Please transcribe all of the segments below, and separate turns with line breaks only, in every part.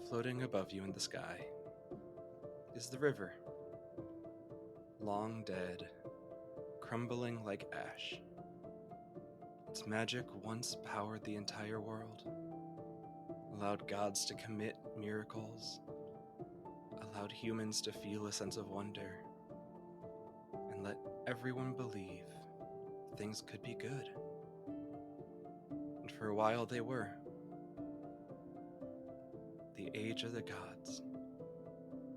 Floating above you in the sky is the river, long dead, crumbling like ash. Its magic once powered the entire world, allowed gods to commit miracles, allowed humans to feel a sense of wonder, and let everyone believe things could be good. And for a while they were. The age of the gods,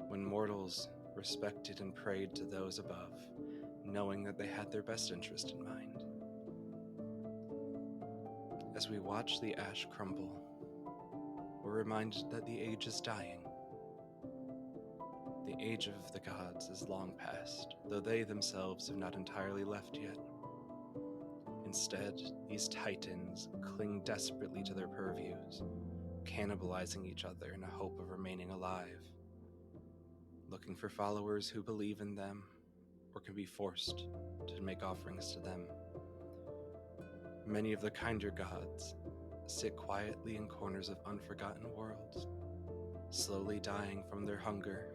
when mortals respected and prayed to those above, knowing that they had their best interest in mind. As we watch the ash crumble, we're reminded that the age is dying. The age of the gods is long past, though they themselves have not entirely left yet. Instead, these titans cling desperately to their purviews, cannibalizing each other in a hope of remaining alive, looking for followers who believe in them or can be forced to make offerings to them. Many of the kinder gods sit quietly in corners of unforgotten worlds, slowly dying from their hunger,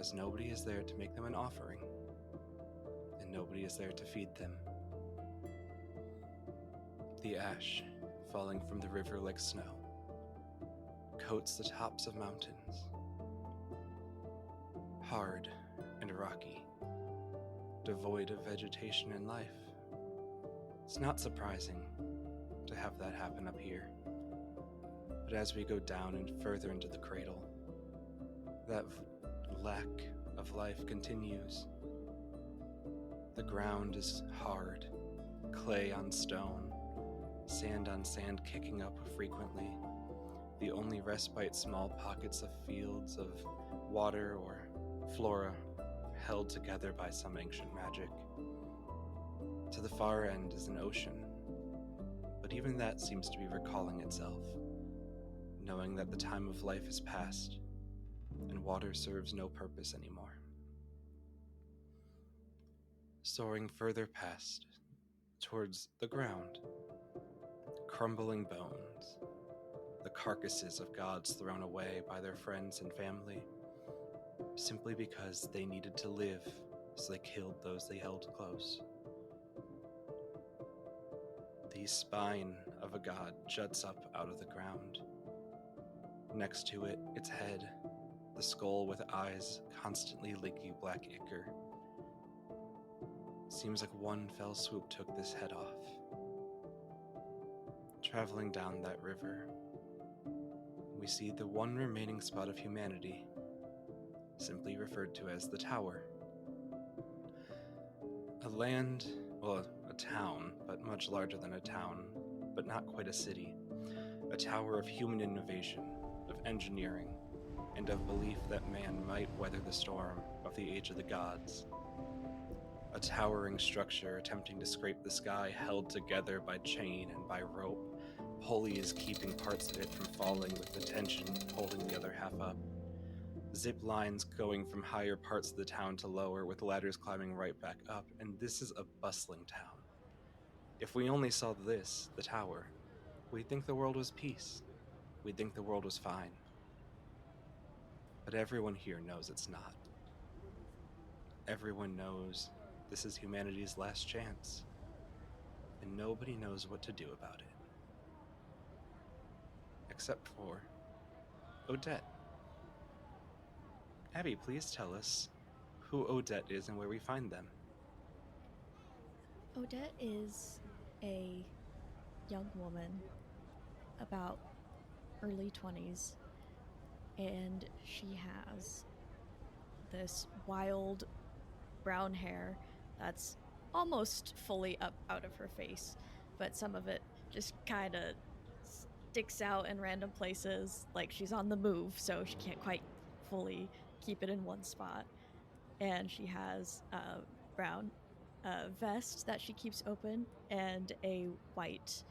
as nobody is there to make them an offering, and nobody is there to feed them. The ash, falling from the river like snow, coats the tops of mountains, hard and rocky, devoid of vegetation and life. It's not surprising to have that happen up here, but as we go down and further into the cradle, that lack of life continues. The ground is hard, clay on stone, sand on sand kicking up frequently. The only respite, small pockets of fields of water or flora held together by some ancient magic. To the far end is an ocean, but even that seems to be recalling itself, knowing that the time of life is past and water serves no purpose anymore. Soaring further past, towards the ground, crumbling bones, the carcasses of gods thrown away by their friends and family, simply because they needed to live, so they killed those they held close. The spine of a god juts up out of the ground. Next to it, its head, the skull with eyes constantly leaking black ichor. Seems like one fell swoop took this head off. Traveling down that river, we see the one remaining spot of humanity, simply referred to as the Tower. A town, but much larger than a town, but not quite a city. A tower of human innovation, of engineering, and of belief that man might weather the storm of the age of the gods. A towering structure attempting to scrape the sky, held together by chain and by rope. Pulleys keeping parts of it from falling, with the tension holding the other half up. Zip lines going from higher parts of the town to lower, with ladders climbing right back up, and this is a bustling town. If we only saw this, the tower, we'd think the world was peace. We'd think the world was fine. But everyone here knows it's not. Everyone knows this is humanity's last chance, and nobody knows what to do about it. Except for Odette. Abby, please tell us who Odette is and where we find them.
Odette is a young woman, about early 20s, and she has this wild brown hair that's almost fully up out of her face, but some of it just kind of sticks out in random places, like she's on the move, so she can't quite fully keep it in one spot. And she has a brown vest that she keeps open and a white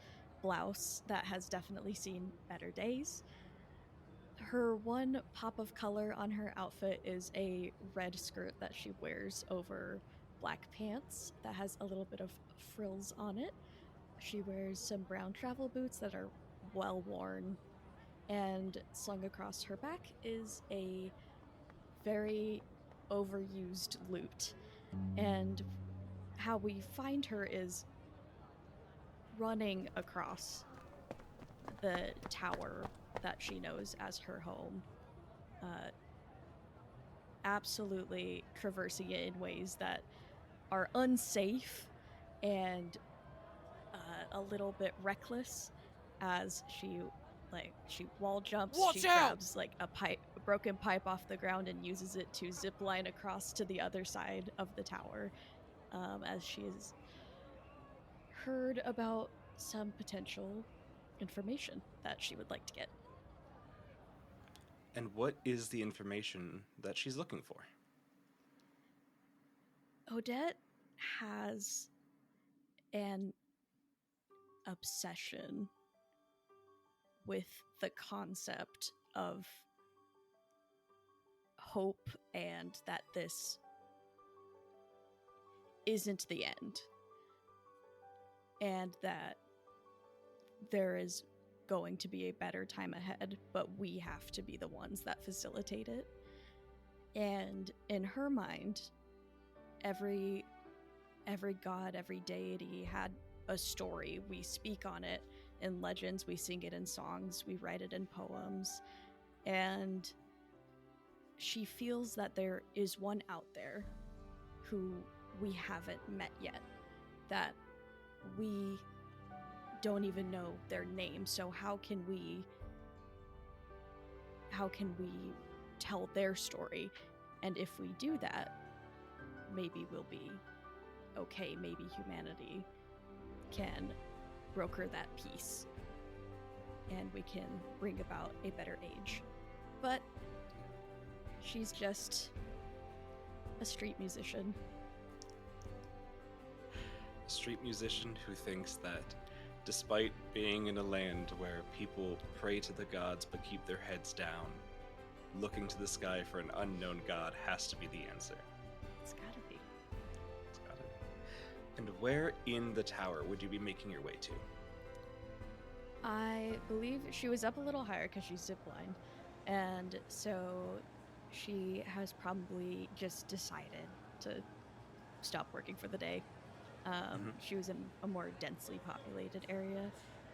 blouse that has definitely seen better days. Her one pop of color on her outfit is a red skirt that she wears over black pants that has a little bit of frills on it. She wears some brown travel boots that are well worn and slung across her back is a very overused lute. And how we find her is running across the tower that she knows as her home, absolutely traversing it in ways that are unsafe and a little bit reckless, as she wall jumps.
Watch
she
out!
grabs like a broken pipe off the ground and uses it to zip line across to the other side of the tower, as she has heard about some potential information that she would like to get.
And what is the information that she's looking for?
Odette has an obsession with the concept of hope and that this isn't the end, and that there is going to be a better time ahead, but we have to be the ones that facilitate it. And in her mind, every god, every deity had a story. We speak on it in legends, we sing it in songs, we write it in poems, and she feels that there is one out there who we haven't met yet, that we don't even know their name. So how can we tell their story? And if we do that, maybe we'll be okay. Maybe humanity can broker that peace and we can bring about a better age. But she's just a street musician.
A street musician who thinks that despite being in a land where people pray to the gods but keep their heads down, looking to the sky for an unknown god has to be the answer.
It's gotta be.
It's gotta be. And where in the tower would you be making your way to?
I believe she was up a little higher because she's ziplined, and so she has probably just decided to stop working for the day. She was in a more densely populated area,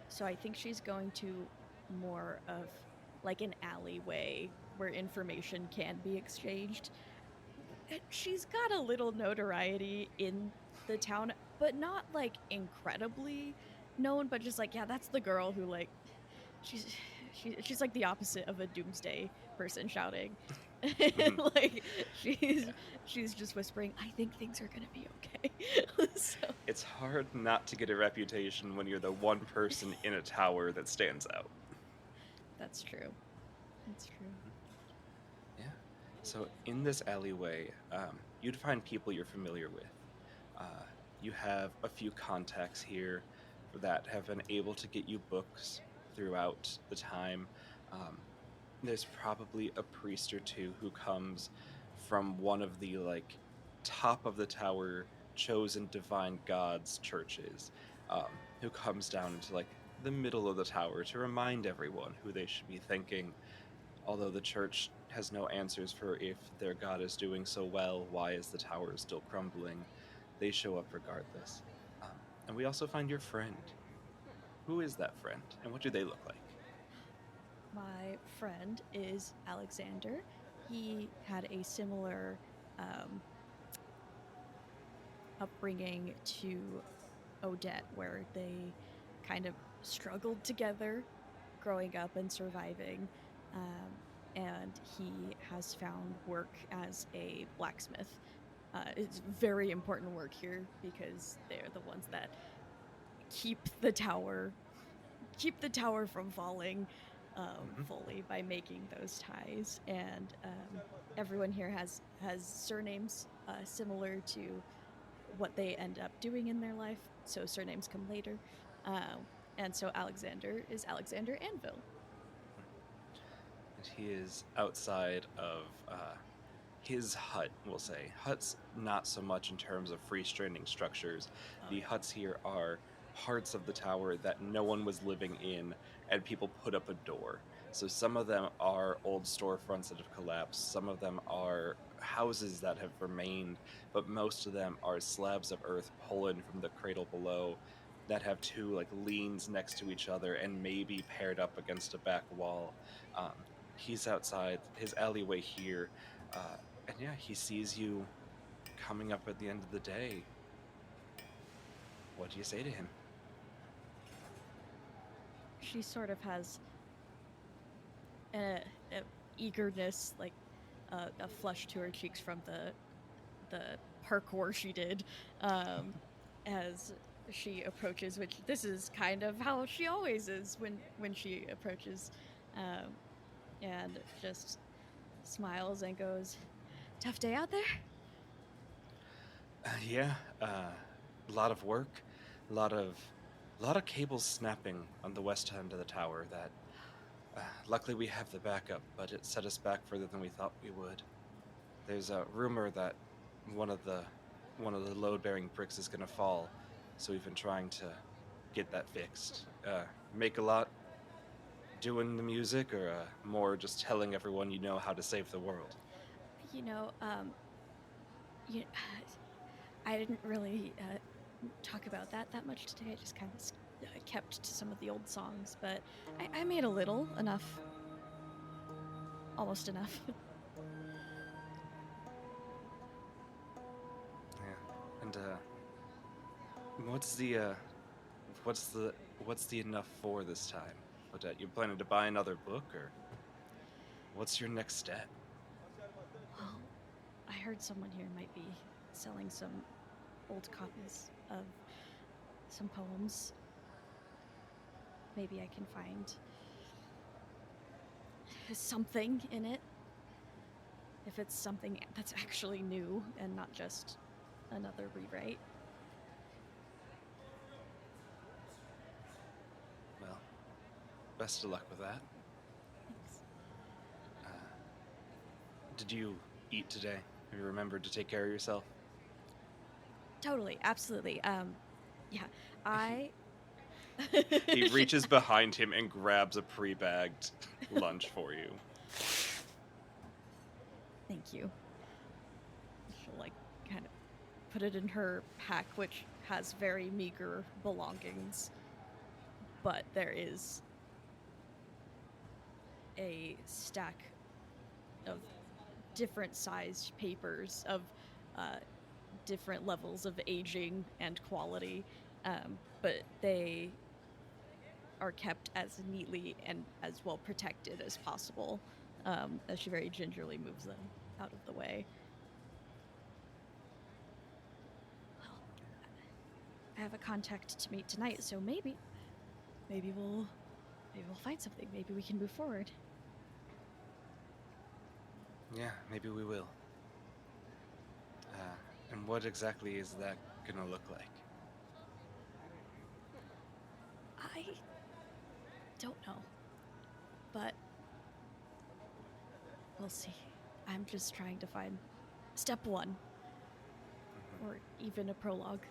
so I think she's going to more of like an alleyway where information can be exchanged. She's got a little notoriety in the town, but not like incredibly known, but just like, yeah, that's the girl who like she's like the opposite of a doomsday person shouting. Like she's just whispering, I think things are gonna be okay. So
It's hard not to get a reputation when you're the one person in a tower that stands out.
that's true. That's true.
Yeah. So in this alleyway, you'd find people you're familiar with. You have a few contacts here that have been able to get you books throughout the time. There's probably a priest or two who comes from one of the top of the tower chosen divine gods churches, who comes down into the middle of the tower to remind everyone who they should be thanking. Although the church has no answers for if their god is doing so well, why is the tower still crumbling, they show up regardless. And we also find your friend. Who is that friend, and what do they look like?
My friend is Alexander. He had a similar upbringing to Odette, where they kind of struggled together growing up and surviving. And he has found work as a blacksmith. It's very important work here because they're the ones that keep the tower from falling fully by making those ties. And everyone here has surnames similar to what they end up doing in their life, so surnames come later. And so Alexander is Alexander Anvil.
And he is outside of his hut, we'll say. Huts, not so much in terms of freestanding structures. The huts here are parts of the tower that no one was living in, and people put up a door. So some of them are old storefronts that have collapsed, some of them are houses that have remained, but most of them are slabs of earth pulling from the cradle below that have two like leans next to each other and maybe paired up against a back wall. He's outside his alleyway here, and yeah, he sees you coming up at the end of the day. What do you say to him?
She sort of has a eagerness, like a flush to her cheeks from the parkour she did as she approaches, which this is kind of how she always is when she approaches, and just smiles and goes, "Tough day out there?"
Yeah, a lot of work, a lot of cables snapping on the west end of the tower. That luckily we have the backup, but it set us back further than we thought we would. There's a rumor that one of the load-bearing bricks is gonna fall, so we've been trying to get that fixed. Make a lot doing the music, or more just telling everyone you know how to save the world?
You know, you, I didn't really talk about that much today. I just kind of kept to some of the old songs, but I made a little, enough, almost enough.
Yeah, and what's the enough for this time? Odette, you planning to buy another book, or what's your next step?
Well, I heard someone here might be selling some old copies of some poems. Maybe I can find something in it. If it's something that's actually new and not just another rewrite.
Well, best of luck with that.
Thanks.
Did you eat today? Have you remembered to take care of yourself?
Totally, absolutely. Yeah, I.
He reaches behind him and grabs a pre-bagged lunch for you.
Thank you. She'll like kind of put it in her pack, which has very meager belongings, but there is a stack of different sized papers of different levels of aging and quality, but they are kept as neatly and as well protected as possible, as she very gingerly moves them out of the way. Well, I have a contact to meet tonight, so maybe we'll find something. Maybe we can move forward.
Yeah, maybe we will. And what exactly is that gonna look like?
I don't know, but we'll see. I'm just trying to find step one, or even a prologue.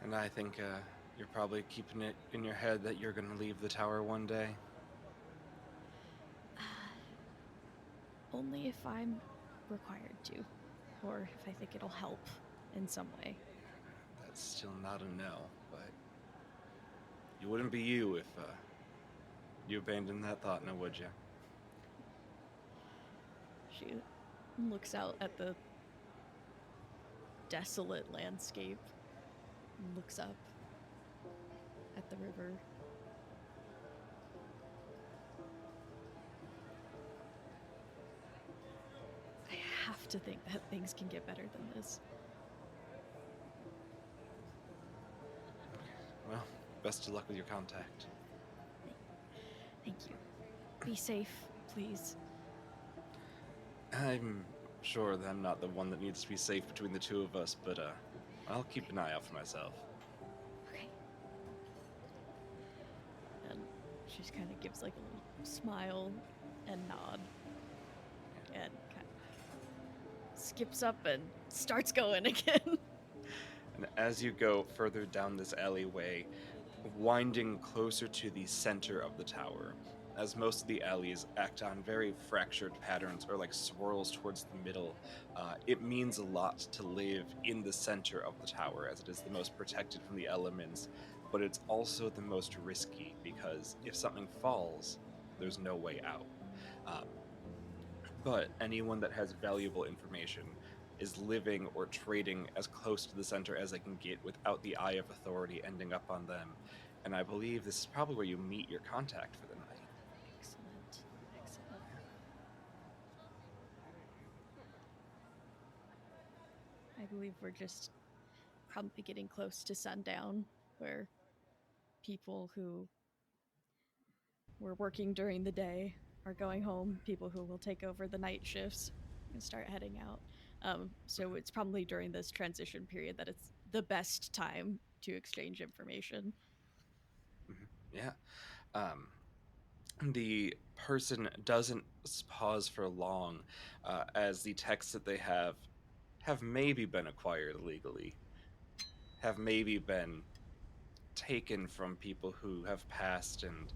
And I think you're probably keeping it in your head that you're gonna leave the tower one day.
Only if I'm required to, or if I think it'll help in some way.
That's still not a no, but you wouldn't be you if you abandoned that thought, now would you?
She looks out at the desolate landscape, and looks up at the river. I have to think that things can get better than this.
Well, best of luck with your contact.
Thank you. Be safe, please.
I'm sure that I'm not the one that needs to be safe between the two of us, but I'll keep an eye out for myself.
Okay. And she just kind of gives like a little smile and nod, and kind of skips up and starts going again.
And as you go further down this alleyway, winding closer to the center of the tower, as most of the alleys act on very fractured patterns or like swirls towards the middle. It means a lot to live in the center of the tower, as it is the most protected from the elements, but it's also the most risky because if something falls, there's no way out. Um, but anyone that has valuable information is living or trading as close to the center as they can get without the eye of authority ending up on them. And I believe this is probably where you meet your contact for the night.
Excellent. Excellent. I believe we're just probably getting close to sundown, where people who were working during the day are going home. People who will take over the night shifts and start heading out. So it's probably during this transition period that it's the best time to exchange information.
Yeah. Um, the person doesn't pause for long, as the texts that they have maybe been acquired illegally, have maybe been taken from people who have passed and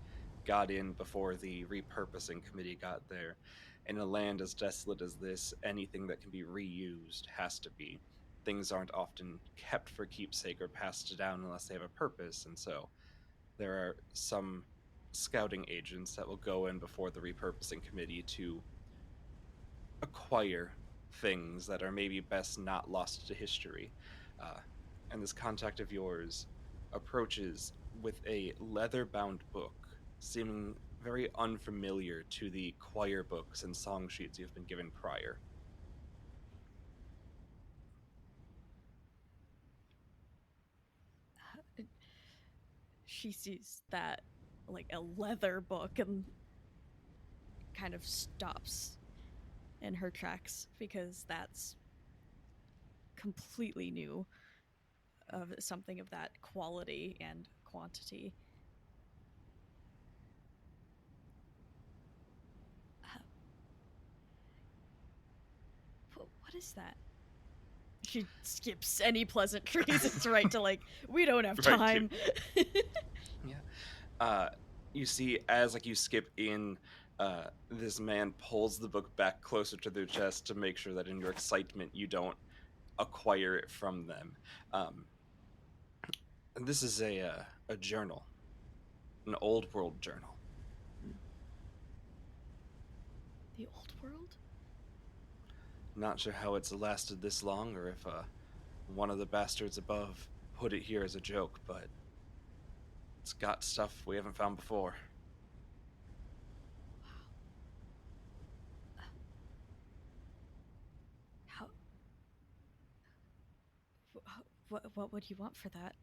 got in before the repurposing committee got there. In a land as desolate as this, anything that can be reused has to be. Things aren't often kept for keepsake or passed down unless they have a purpose, and so there are some scouting agents that will go in before the repurposing committee to acquire things that are maybe best not lost to history. Uh, and this contact of yours approaches with a leather bound book, seeming very unfamiliar to the choir books and song sheets you've been given prior.
She sees that, like, a leather book, and kind of stops in her tracks because that's completely new, of something of that quality and quantity. Uh, what is that? She skips any pleasantries. It's right to, like, we don't have
Right,
time.
Yeah. Uh, you see, as like you skip in, this man pulls the book back closer to their chest to make sure that in your excitement you don't acquire it from them. Um, this is a journal, an old world journal.
The old world?
Not sure how it's lasted this long, or if one of the bastards above put it here as a joke, but it's got stuff we haven't found before.
Wow. How? What would you want for that?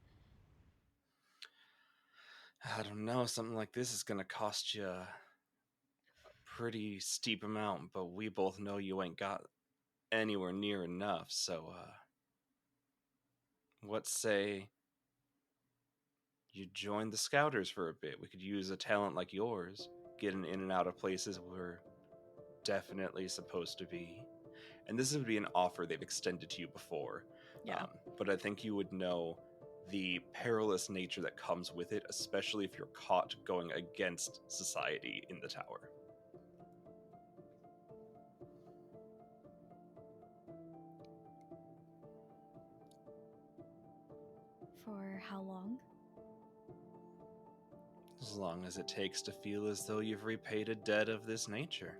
I don't know, something like this is gonna cost you a pretty steep amount, but we both know you ain't got anywhere near enough, so what say you join the Scouters for a bit? We could use a talent like yours, getting in and out of places we're definitely supposed to be. And this would be an offer they've extended to you before,
Yeah.
but I think you would know the perilous nature that comes with it, especially if you're caught going against society in the tower.
For how long?
As long as it takes to feel as though you've repaid a debt of this nature.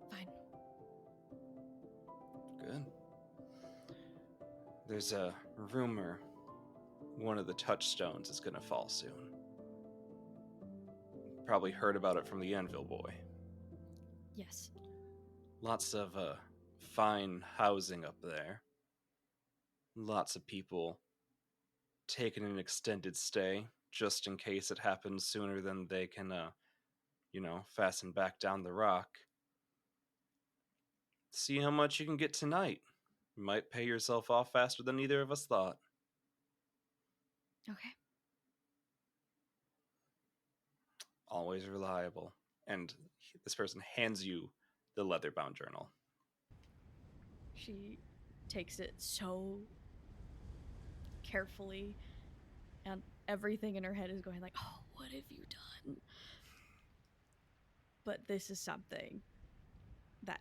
Fine.
Good. There's a rumor one of the touchstones is going to fall soon. Probably heard about it from the Anvil boy.
Yes.
Lots of fine housing up there. Lots of people taking an extended stay just in case it happens sooner than they can, fasten back down the rock. See how much you can get tonight. Might pay yourself off faster than either of us thought.
Okay.
Always reliable. And this person hands you the leather-bound journal.
She takes it so carefully, and everything in her head is going like, oh, what have you done? But this is something that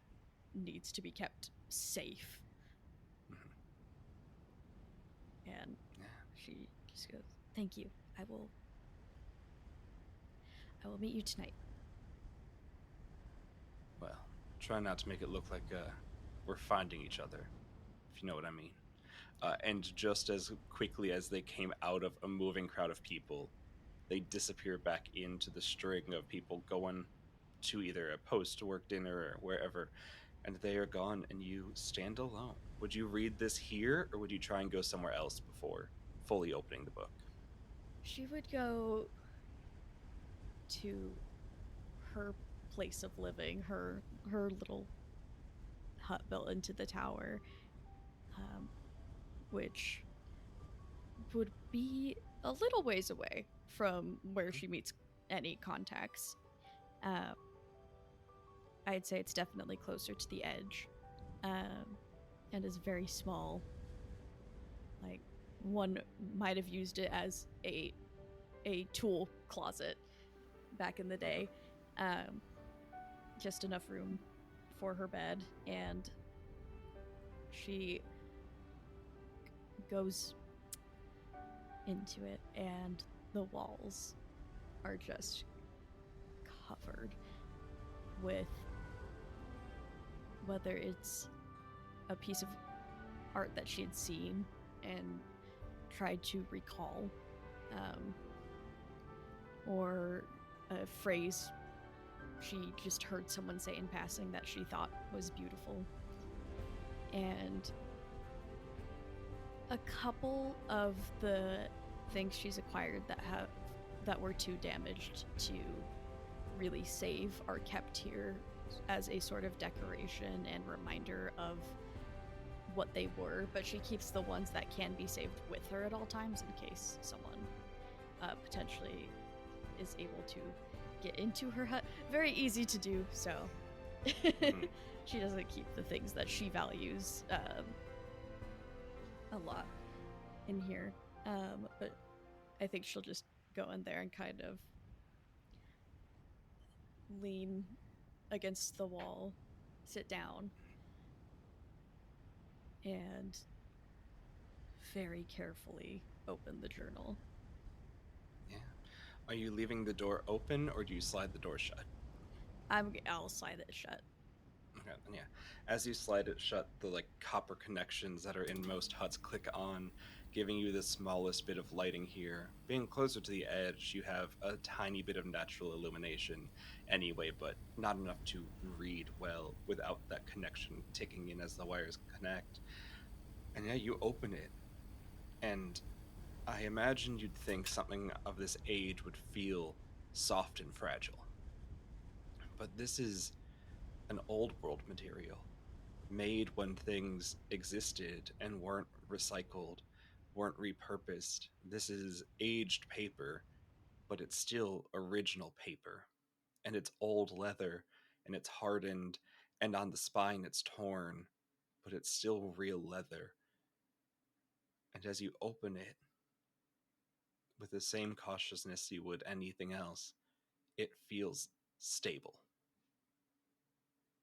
needs to be kept safe. And she just goes, thank you. I will meet you tonight.
Well, try not to make it look like we're finding each other, if you know what I mean. And just as quickly as they came out of a moving crowd of people, they disappear back into the string of people going to either a post-work dinner or wherever, and they are gone, and you stand alone. Would you read this here, or would you try and go somewhere else before fully opening the book?
She would go to her place of living, her little hut built into the tower, which would be a little ways away from where she meets any contacts. I'd say it's definitely closer to the edge, and is very small. Like, one might have used it as a tool closet back in the day. Just enough room for her bed, and she goes into it, and the walls are just covered with, whether it's a piece of art that she had seen and tried to recall, or a phrase she just heard someone say in passing that she thought was beautiful. And a couple of the things she's acquired that were too damaged to really save are kept here as a sort of decoration and reminder of what they were, but she keeps the ones that can be saved with her at all times in case someone potentially is able to get into her hut. Very easy to do, so she doesn't keep the things that she values a lot in here, but I think she'll just go in there and kind of lean against the wall, sit down, and very carefully open the journal.
Yeah. Are you leaving the door open, or do you slide the door shut?
I'll slide it shut.
Okay, then yeah. As you slide it shut, the copper connections that are in most huts click on, giving you the smallest bit of lighting here. Being closer to the edge, you have a tiny bit of natural illumination anyway, but not enough to read well without that connection ticking in as the wires connect. And yeah, you open it, and I imagine you'd think something of this age would feel soft and fragile. But this is an old world material, made when things existed and weren't recycled, weren't repurposed. This is aged paper, but it's still original paper. And it's old leather, and it's hardened, and on the spine it's torn, but it's still real leather. And as you open it, with the same cautiousness you would anything else, it feels stable.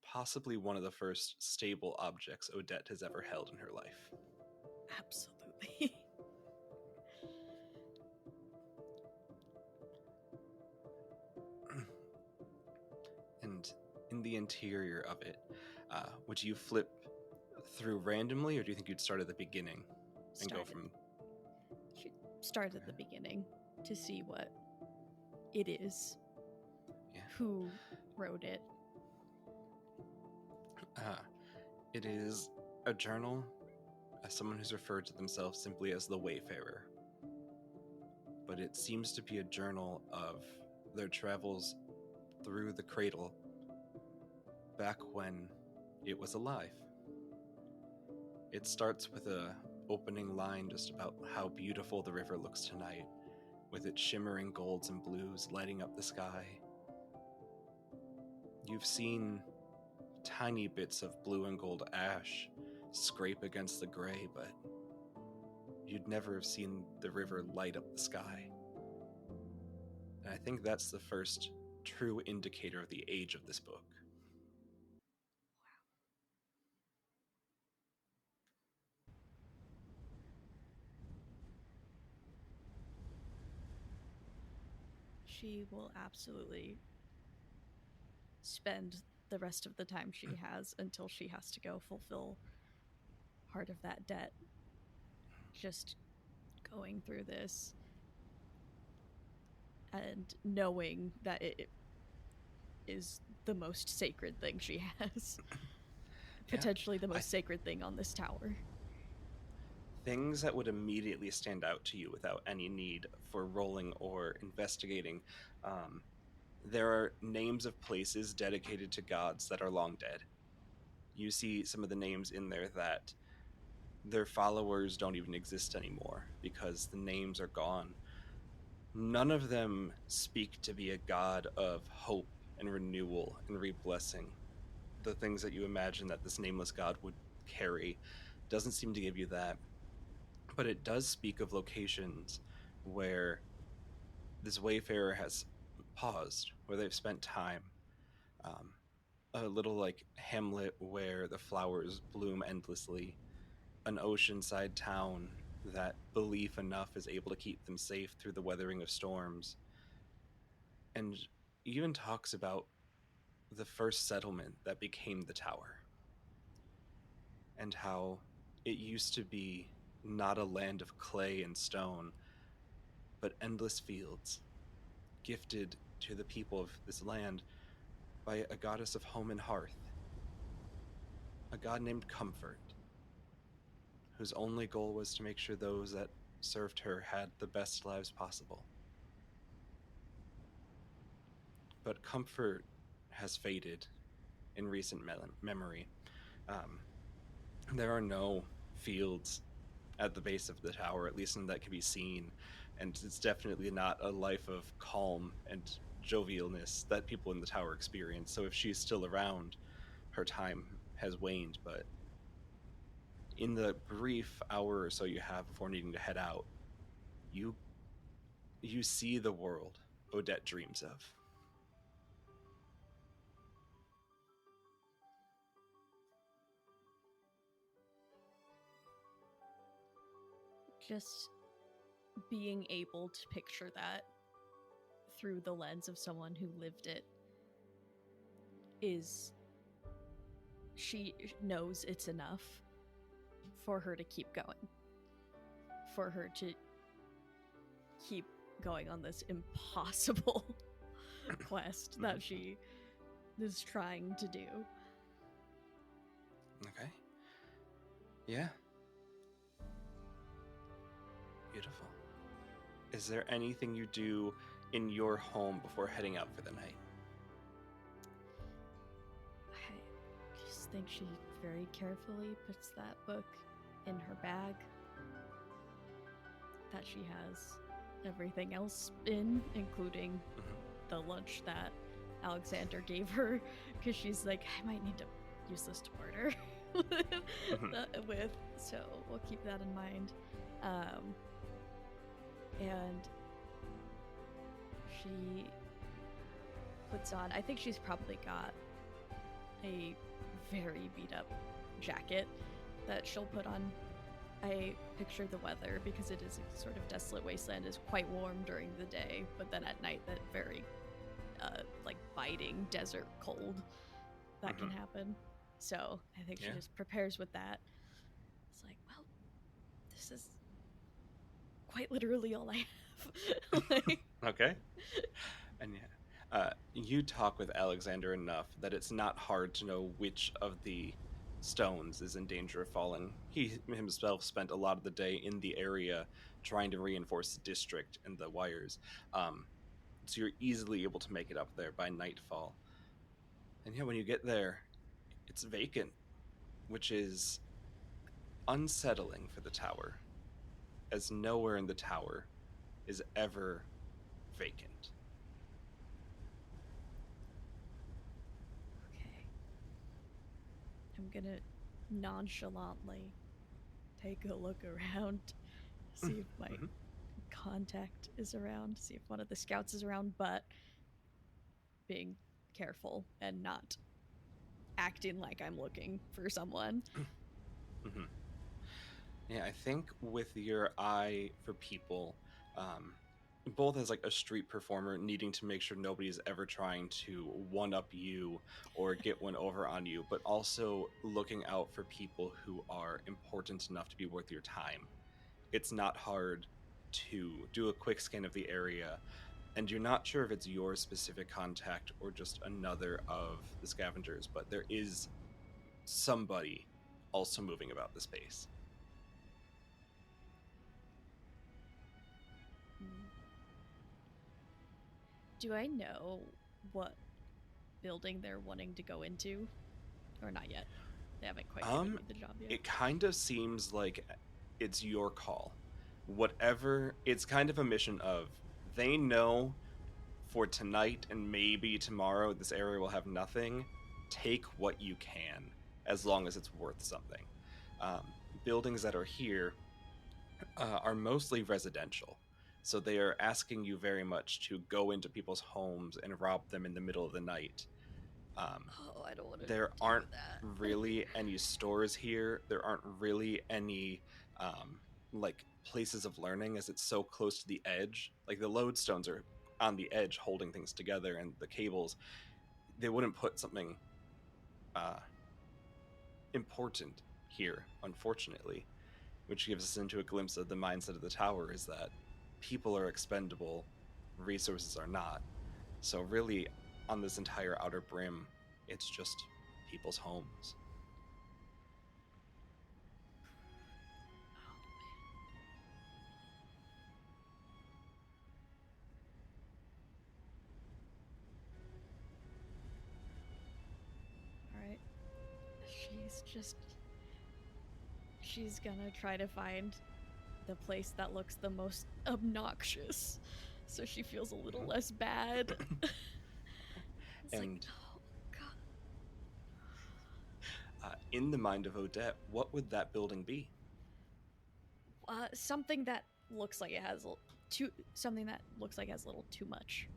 Possibly one of the first stable objects Odette has ever held in her life.
Absolutely.
And in the interior of it, would you flip through randomly, or do you think you'd start at the beginning and go from...
Should start at the beginning to see what it is.
Yeah.
Who wrote it?
It is a journal, as someone who's referred to themselves simply as the Wayfarer. But it seems to be a journal of their travels through the cradle back when it was alive. It starts with a opening line just about how beautiful the river looks tonight, with its shimmering golds and blues lighting up the sky. You've seen tiny bits of blue and gold ash scrape against the gray, but you'd never have seen the river light up the sky. And I think that's the first true indicator of the age of this book.
She will absolutely spend the rest of the time she has until she has to go fulfill part of that debt. Just going through this and knowing that it is the most sacred thing she has. Potentially the most sacred thing on this tower.
Things that would immediately stand out to you without any need for rolling or investigating. There are names of places dedicated to gods that are long dead. You see some of the names in there that their followers don't even exist anymore because the names are gone. None of them speak to be a god of hope and renewal and re-blessing. The things that you imagine that this nameless god would carry doesn't seem to give you that. But it does speak of locations where this wayfarer has paused, where they've spent time. A little like hamlet where the flowers bloom endlessly, an oceanside town that belief enough is able to keep them safe through the weathering of storms, and even talks about the first settlement that became the tower, and how it used to be not a land of clay and stone, but endless fields, gifted to the people of this land by a goddess of home and hearth, a god named Comfort, whose only goal was to make sure those that served her had the best lives possible. But Comfort has faded in recent memory. There are no fields at the base of the tower, at least that can be seen, and it's definitely not a life of calm and jovialness that people in the tower experience. So if she's still around, her time has waned. But in the brief hour or so you have before needing to head out, you see the world Odette dreams of.
Just being able to picture that through the lens of someone who lived it is, she knows it's enough for her to keep going, for her to keep going on this impossible quest that she is trying to do.
Okay. Yeah. Beautiful. Is there anything you do in your home before heading out for the night?
I just think she very carefully puts that book in her bag that she has everything else in, including the lunch that Alexander gave her, because she's like, I might need to use this to murder with, so we'll keep that in mind. And she puts on, I think she's probably got a very beat up jacket that she'll put on. I picture the weather, because it is a sort of desolate wasteland, is quite warm during the day, but then at night that very like biting desert cold that can happen. So I think she just prepares with that. It's like, well, this is quite literally all I have. Like,
okay. And you talk with Alexander enough that it's not hard to know which of the stones is in danger of falling. He himself spent a lot of the day in the area trying to reinforce the district and the wires. So you're easily able to make it up there by nightfall. And when you get there, it's vacant, which is unsettling for the tower, as nowhere in the tower is ever vacant.
Okay. I'm gonna nonchalantly take a look around, see if my
Mhm.
contact is around, see if one of the scouts is around, but being careful and not acting like I'm looking for someone.
Mhm. Yeah, I think with your eye for people, um, both as like a street performer needing to make sure nobody's ever trying to one up you or get one over on you, but also looking out for people who are important enough to be worth your time. It's not hard to do a quick scan of the area, and you're not sure if it's your specific contact or just another of the scavengers, but there is somebody also moving about the space.
Hmm. Do I know what building they're wanting to go into? Or not yet? They haven't quite given
Um,
me the job yet.
it kind of seems like it's your call. Whatever, it's kind of a mission of they know for tonight and maybe tomorrow this area will have nothing. Take what you can as long as it's worth something. Um, Buildings that are here are mostly residential. So they are asking you very much to go into people's homes and rob them in the middle of the night. Um,
Oh, I don't want to
there
do
aren't
that.
really any stores here. There aren't really any um, like places of learning, as it's so close to the edge. Like the lodestones are on the edge holding things together, and the cables. They wouldn't put something uh, important here, unfortunately, which gives us into a glimpse of the mindset of the tower: is that people are expendable, resources are not. So really, on this entire outer brim, it's just people's homes.
All right. She's gonna try to find the place that looks the most obnoxious so she feels a little
Mhm.
less bad. It's like,
And
oh, God.
in the mind of Odette, what would that building be?
Something that looks like it has something that looks like it has a little too much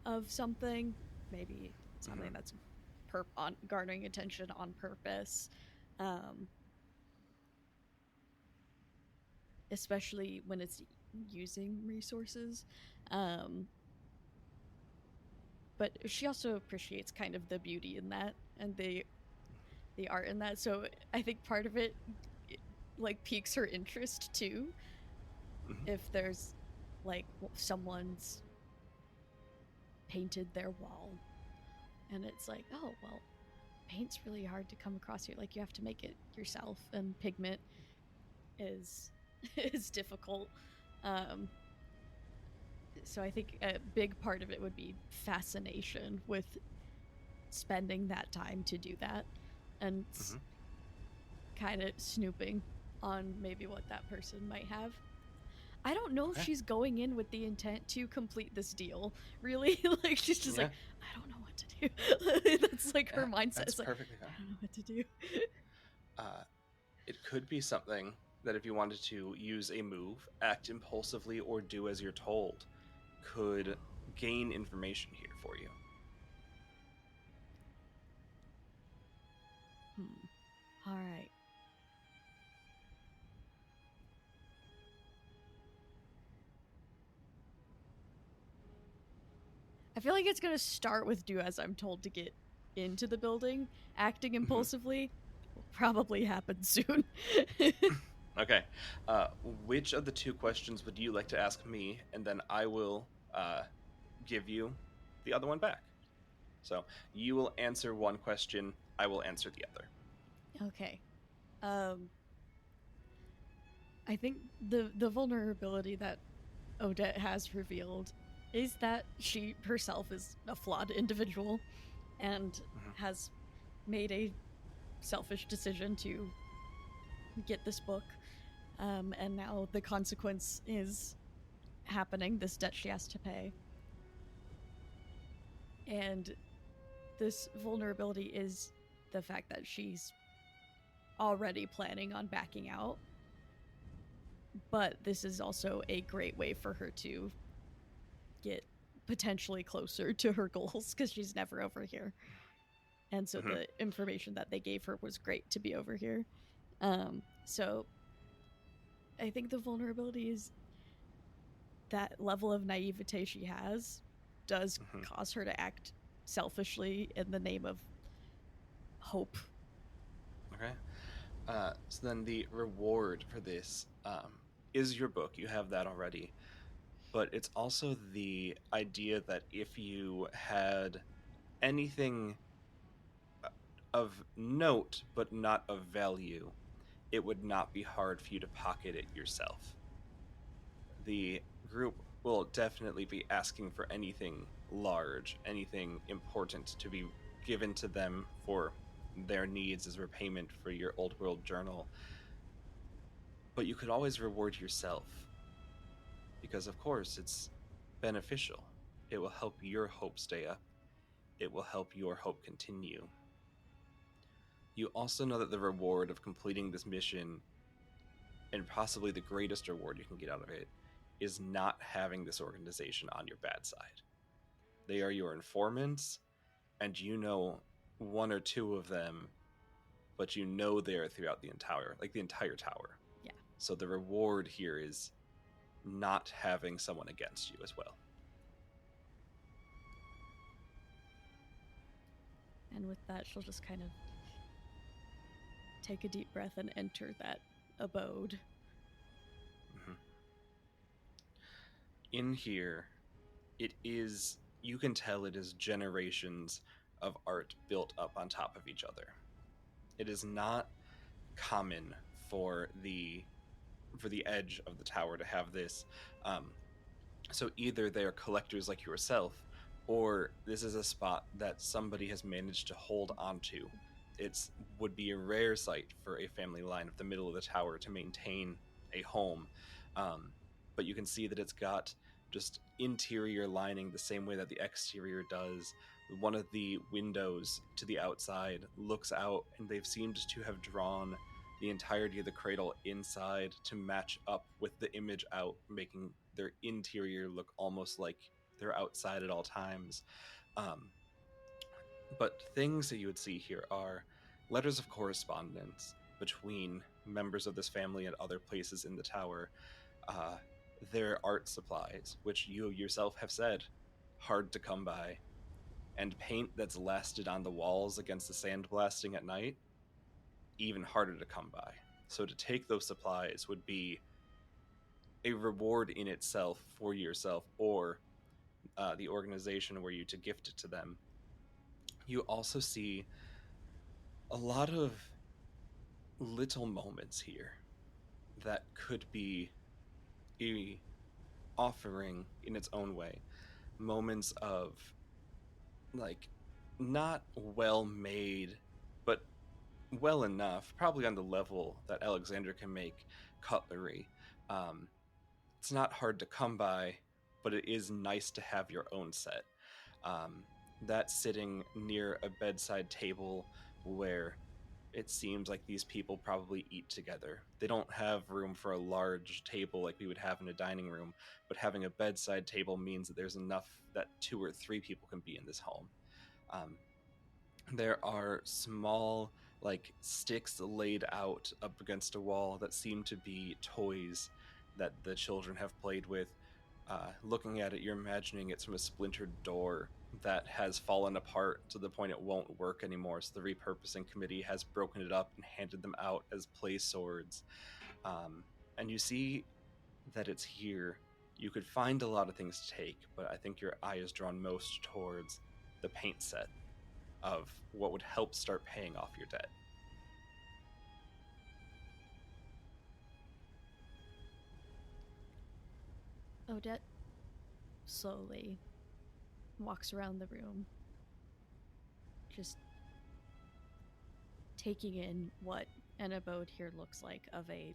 of something. Maybe something
Mhm.
that's on garnering attention on purpose. Um, Especially when it's using resources. Um, but she also appreciates kind of the beauty in that and the art in that. So I think part of it like piques her interest too.
Mhm.
If there's like someone's painted their wall and it's like, oh well, paint's really hard to come across here. Like you have to make it yourself, and pigment is is difficult. Um, so I think a big part of it would be fascination with spending that time to do that and
Mhm.
kind of snooping on maybe what that person might have. I don't know if
Okay.
she's going in with the intent to complete this deal. Really, like she's just
Yeah.
like, I don't know what to do. That's like her
Yeah.
mindset.
That's
It's like,
perfectly
I
fine.
don't know what to do.
Uh, it could be something that if you wanted to use a move, act impulsively, or do as you're told, could gain information here for you.
All right. I feel like it's gonna start with do as I'm told to get into the building. Acting
Mhm.
impulsively will probably happen soon.
Okay. Which of the two questions would you like to ask me, and then I will give you the other one back. So you will answer one question, I will answer the other.
Okay. Um, I think the vulnerability that Odette has revealed is that she herself is a flawed individual and
Mhm.
has made a selfish decision to get this book. And now the consequence is happening, this debt she has to pay. And this vulnerability is the fact that she's already planning on backing out. But this is also a great way for her to get potentially closer to her goals, because she's never over here. And so the information that they gave her was great to be over here. So I think the vulnerability is that level of naivete she has does cause her to act selfishly in the name of hope.
Okay. So then the reward for this is your book. You have that already. But it's also the idea that if you had anything of note but not of value, it would not be hard for you to pocket it yourself. The group will definitely be asking for anything large, anything important to be given to them for their needs as repayment for your old world journal. But you could always reward yourself, because of course it's beneficial. It will help your hope stay up. It will help your hope continue. You also know that the reward of completing this mission, and possibly the greatest reward you can get out of it, is not having this organization on your bad side. They are your informants, and you know one or two of them, but you know they are throughout the entire tower.
Yeah.
So the reward here is not having someone against you as well.
And with that, she'll just kind of take a deep breath and enter that abode.
In here, you can tell it is generations of art built up on top of each other. It is not common for the edge of the tower to have this. So either they are collectors like yourself, or this is a spot that somebody has managed to hold onto. It would be a rare sight for a family line of the middle of the tower to maintain a home. But you can see that it's got just interior lining the same way that the exterior does. One of the windows to the outside looks out, and they've seemed to have drawn the entirety of the cradle inside to match up with the image out, making their interior look almost like they're outside at all times. But things that you would see here are letters of correspondence between members of this family and other places in the tower. Their art supplies, which you yourself have said, hard to come by. And paint that's lasted on the walls against the sandblasting at night, even harder to come by. So to take those supplies would be a reward in itself for yourself, or the organization were you to gift it to them. You also see a lot of little moments here that could be a offering in its own way. Moments of, like, not well made, but well enough, probably on the level that Alexandra can make cutlery. It's not hard to come by, but it is nice to have your own set. That's sitting near a bedside table where it seems like these people probably eat together. They don't have room for a large table like we would have in a dining room, but having a bedside table means that there's enough that 2 or 3 people can be in this home. There are small, like, sticks laid out up against a wall that seem to be toys that the children have played with. Looking at it, you're imagining it's from a splintered door that has fallen apart to the point it won't work anymore, so the repurposing committee has broken it up and handed them out as play swords. And you see that it's here. You could find a lot of things to take, but I think your eye is drawn most towards the paint set of what would help start paying off your debt.
Odette slowly walks around the room, just taking in what an abode here looks like of a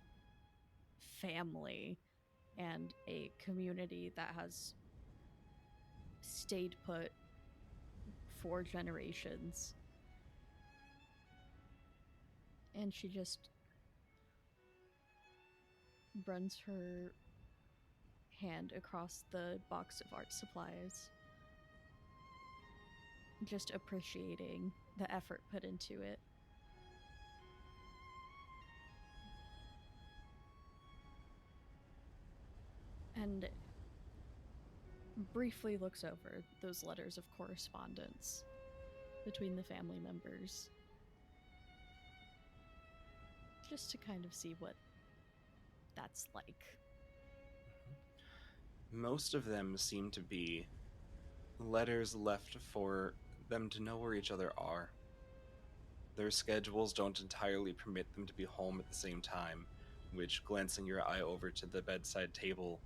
family and a community that has stayed put for generations. And she just runs her hand across the box of art supplies, just appreciating the effort put into it. And briefly looks over those letters of correspondence between the family members, just to kind of see what that's like.
Most of them seem to be letters left for them to know where each other are. Their schedules don't entirely permit them to be home at the same time, which, glancing your eye over to the bedside table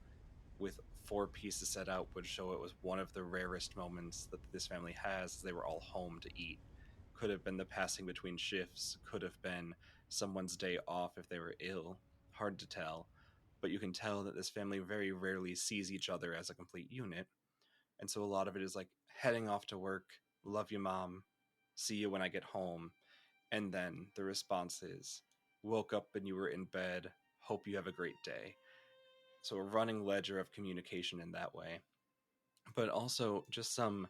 with 4 pieces set out, would show it was one of the rarest moments that this family has, as they were all home to eat. Could have been the passing between shifts, could have been someone's day off if they were ill. Hard to tell, but you can tell that this family very rarely sees each other as a complete unit. And so a lot of it is like heading off to work, love you, mom, see you when I get home. And then the response is, woke up and you were in bed, hope you have a great day. So a running ledger of communication in that way. But also just some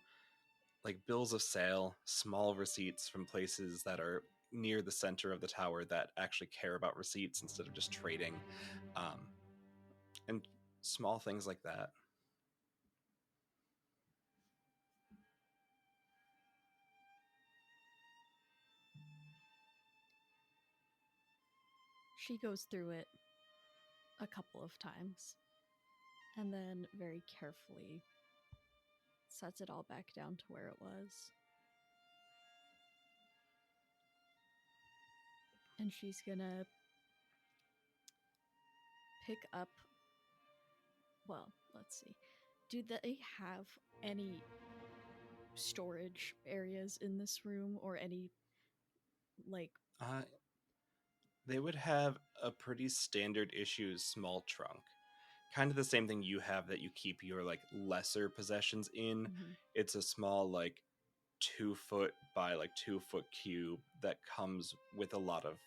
like bills of sale, small receipts from places that are near the center of the tower that actually care about receipts instead of just trading. And small things like that.
She goes through it a couple of times and then very carefully sets it all back down to where it was. And she's gonna pick up. Well, let's see. Do they have any storage areas in this room or any, like.
They would have a pretty standard issue small trunk. Kind of the same thing you have that you keep your like lesser possessions in.
Mm-hmm.
It's a small like 2 foot by like 2 foot cube that comes with a lot of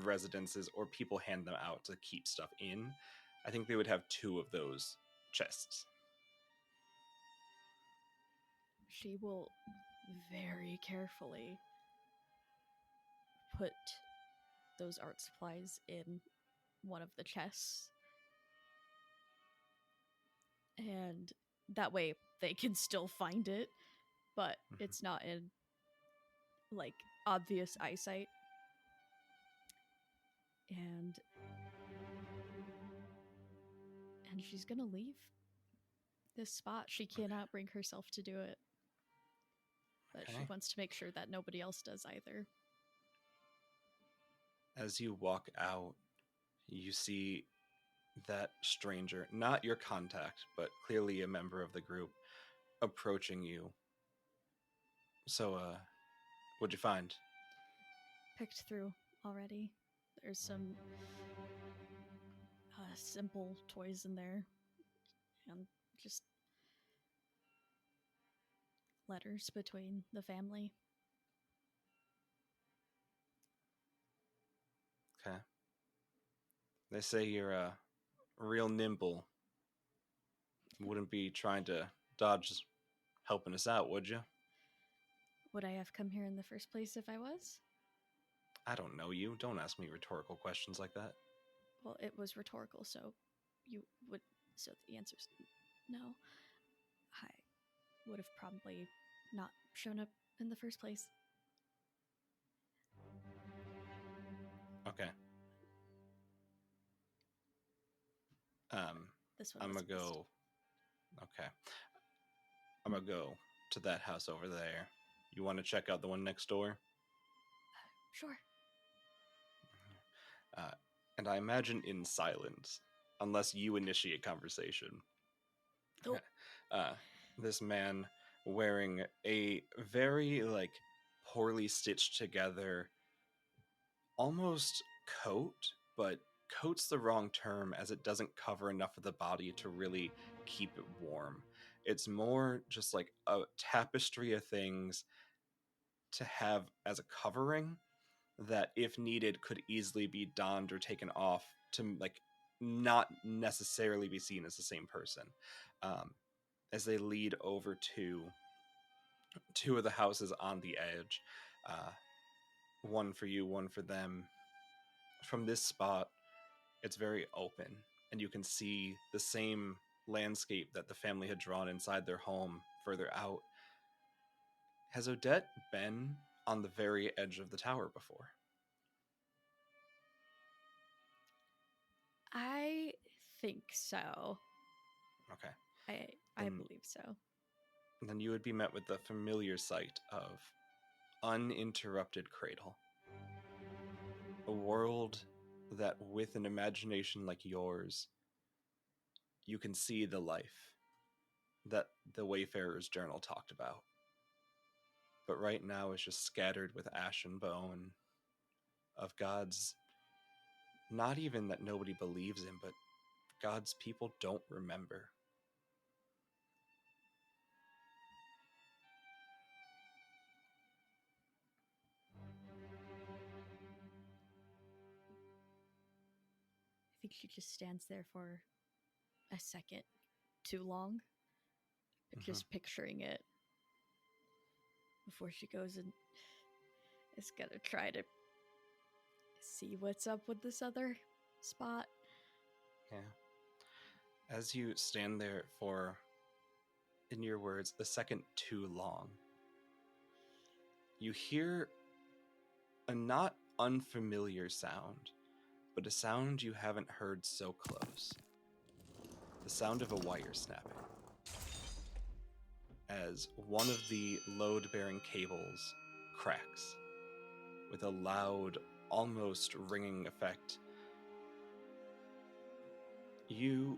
residences, or people hand them out to keep stuff in. I think they would have 2 of those chests.
She will very carefully put those art supplies in one of the chests. And that way they can still find it, but it's not in like obvious eyesight. And she's gonna leave this spot. She cannot bring herself to do it, but
Okay.
she wants to make sure that nobody else does either.
As you walk out, you see that stranger, not your contact, but clearly a member of the group, approaching you. So, what'd you find?
Picked through already. There's some simple toys in there and just letters between the family.
Okay. They say you're real nimble. Wouldn't be trying to dodge helping us out, would you?
Would I have come here in the first place if I was?
I don't know you. Don't ask me rhetorical questions like that.
Well, it was rhetorical, so you would. So the answer's no. I would have probably not shown up in the first place.
Okay.
This one
I'm
was
gonna go. Okay. I'm gonna go to that house over there. You want to check out the one next door?
Sure.
And I imagine in silence, unless you initiate conversation.
Oh.
This man wearing a very like poorly stitched together, almost coat, but coat's the wrong term as it doesn't cover enough of the body to really keep it warm. It's more just like a tapestry of things to have as a covering that, if needed, could easily be donned or taken off to like not necessarily be seen as the same person. As they lead over to two of the houses on the edge, one for you, one for them. From this spot, it's very open, and you can see the same landscape that the family had drawn inside their home further out. Has Odette been on the very edge of the tower before?
I think so.
Okay.
I believe so.
Then you would be met with the familiar sight of uninterrupted cradle. A world that, with an imagination like yours, you can see the life that the Wayfarer's journal talked about. But right now is just scattered with ash and bone of God's, not even that nobody believes in, but God's people don't remember.
I think she just stands there for a second too long, just picturing it before she goes and is gonna try to see what's up with this other spot.
Yeah. As you stand there for, in your words, a second too long, you hear a not unfamiliar sound, but a sound you haven't heard so close. The sound of a wire snapping. As one of the load-bearing cables cracks with a loud, almost ringing effect. You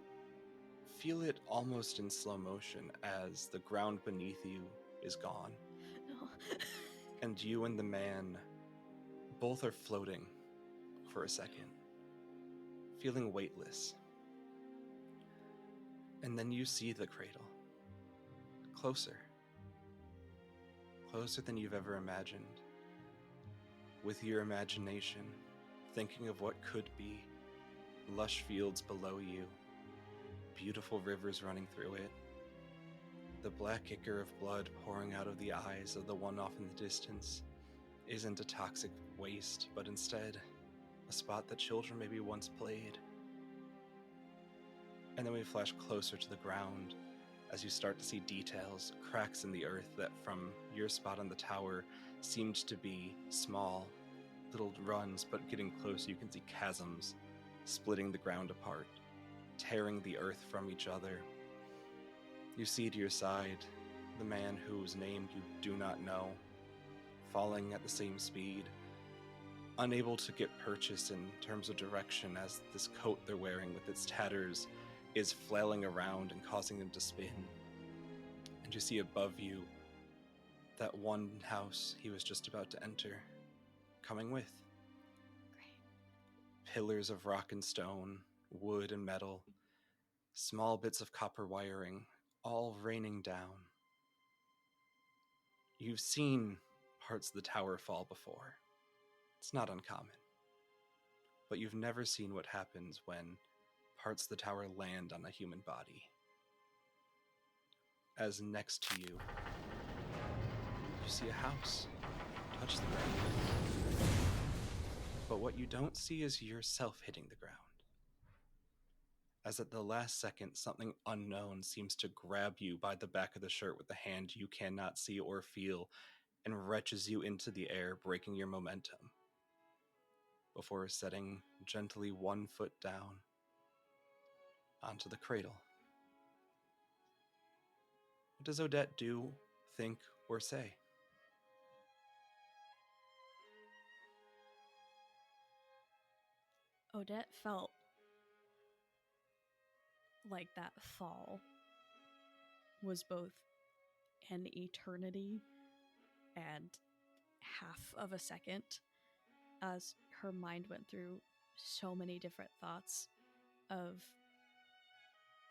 feel it almost in slow motion as the ground beneath you is gone.
No.
And you and the man both are floating for a second, feeling weightless. And then you see the cradle. Closer. Closer than you've ever imagined. With your imagination, thinking of what could be, lush fields below you, beautiful rivers running through it, the black ichor of blood pouring out of the eyes of the one off in the distance isn't a toxic waste, but instead a spot that children maybe once played. And then we flash closer to the ground as you start to see details, cracks in the earth that from your spot on the tower seemed to be small, little runs, but getting close you can see chasms splitting the ground apart, tearing the earth from each other. You see to your side the man whose name you do not know, falling at the same speed, unable to get purchase in terms of direction as this coat they're wearing with its tatters is flailing around and causing them to spin. And you see above you that one house he was just about to enter, coming with.
Great.
Pillars of rock and stone, wood and metal, small bits of copper wiring, all raining down. You've seen parts of the tower fall before. It's not uncommon. But you've never seen what happens when parts of the tower land on a human body. As next to you, you see a house touch the ground. But what you don't see is yourself hitting the ground. As at the last second, something unknown seems to grab you by the back of the shirt with a hand you cannot see or feel and wrenches you into the air, breaking your momentum, before setting gently 1 foot down onto the cradle. What does Odette do, think, or say?
Odette felt like that fall was both an eternity and half of a second, as her mind went through so many different thoughts of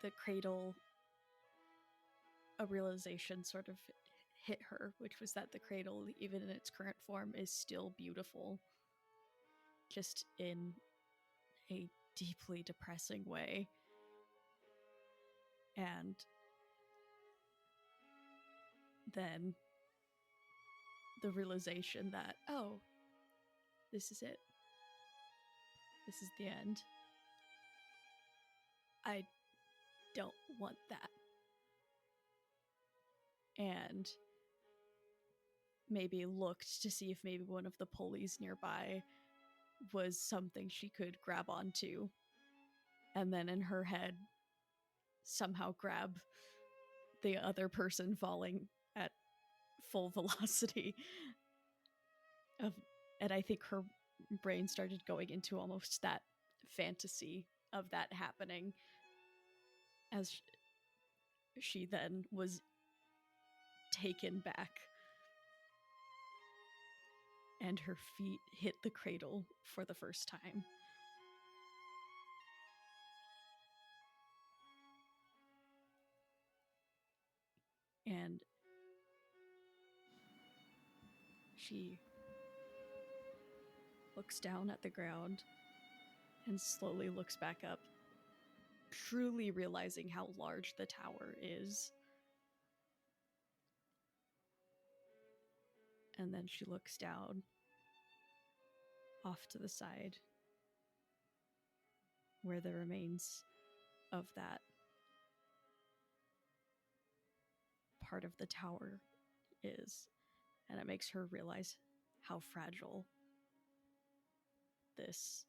the cradle. A realization sort of hit her, which was that the cradle, even in its current form, is still beautiful, just in a deeply depressing way. And then the realization that, oh, this is it. This is the end. I don't want that. And maybe looked to see if maybe one of the pulleys nearby was something she could grab onto. And then in her head, somehow grab the other person falling at full velocity. And I think her brain started going into almost that fantasy of that happening as she then was taken back and her feet hit the cradle for the first time. And she looks down at the ground and slowly looks back up, truly realizing how large the tower is. And then she looks down off to the side where the remains of that part of the tower is. And it makes her realize how fragile this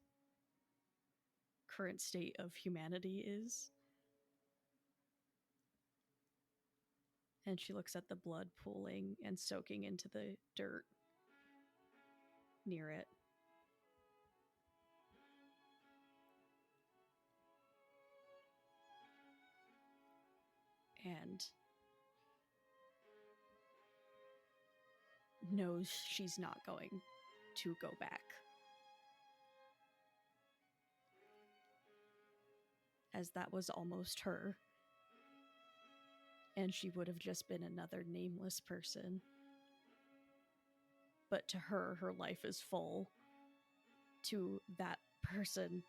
current state of humanity is. And she looks at the blood pooling and soaking into the dirt near it. And knows she's not going to go back. As that was almost her. And she would have just been another nameless person. But to her, her life is full. To that person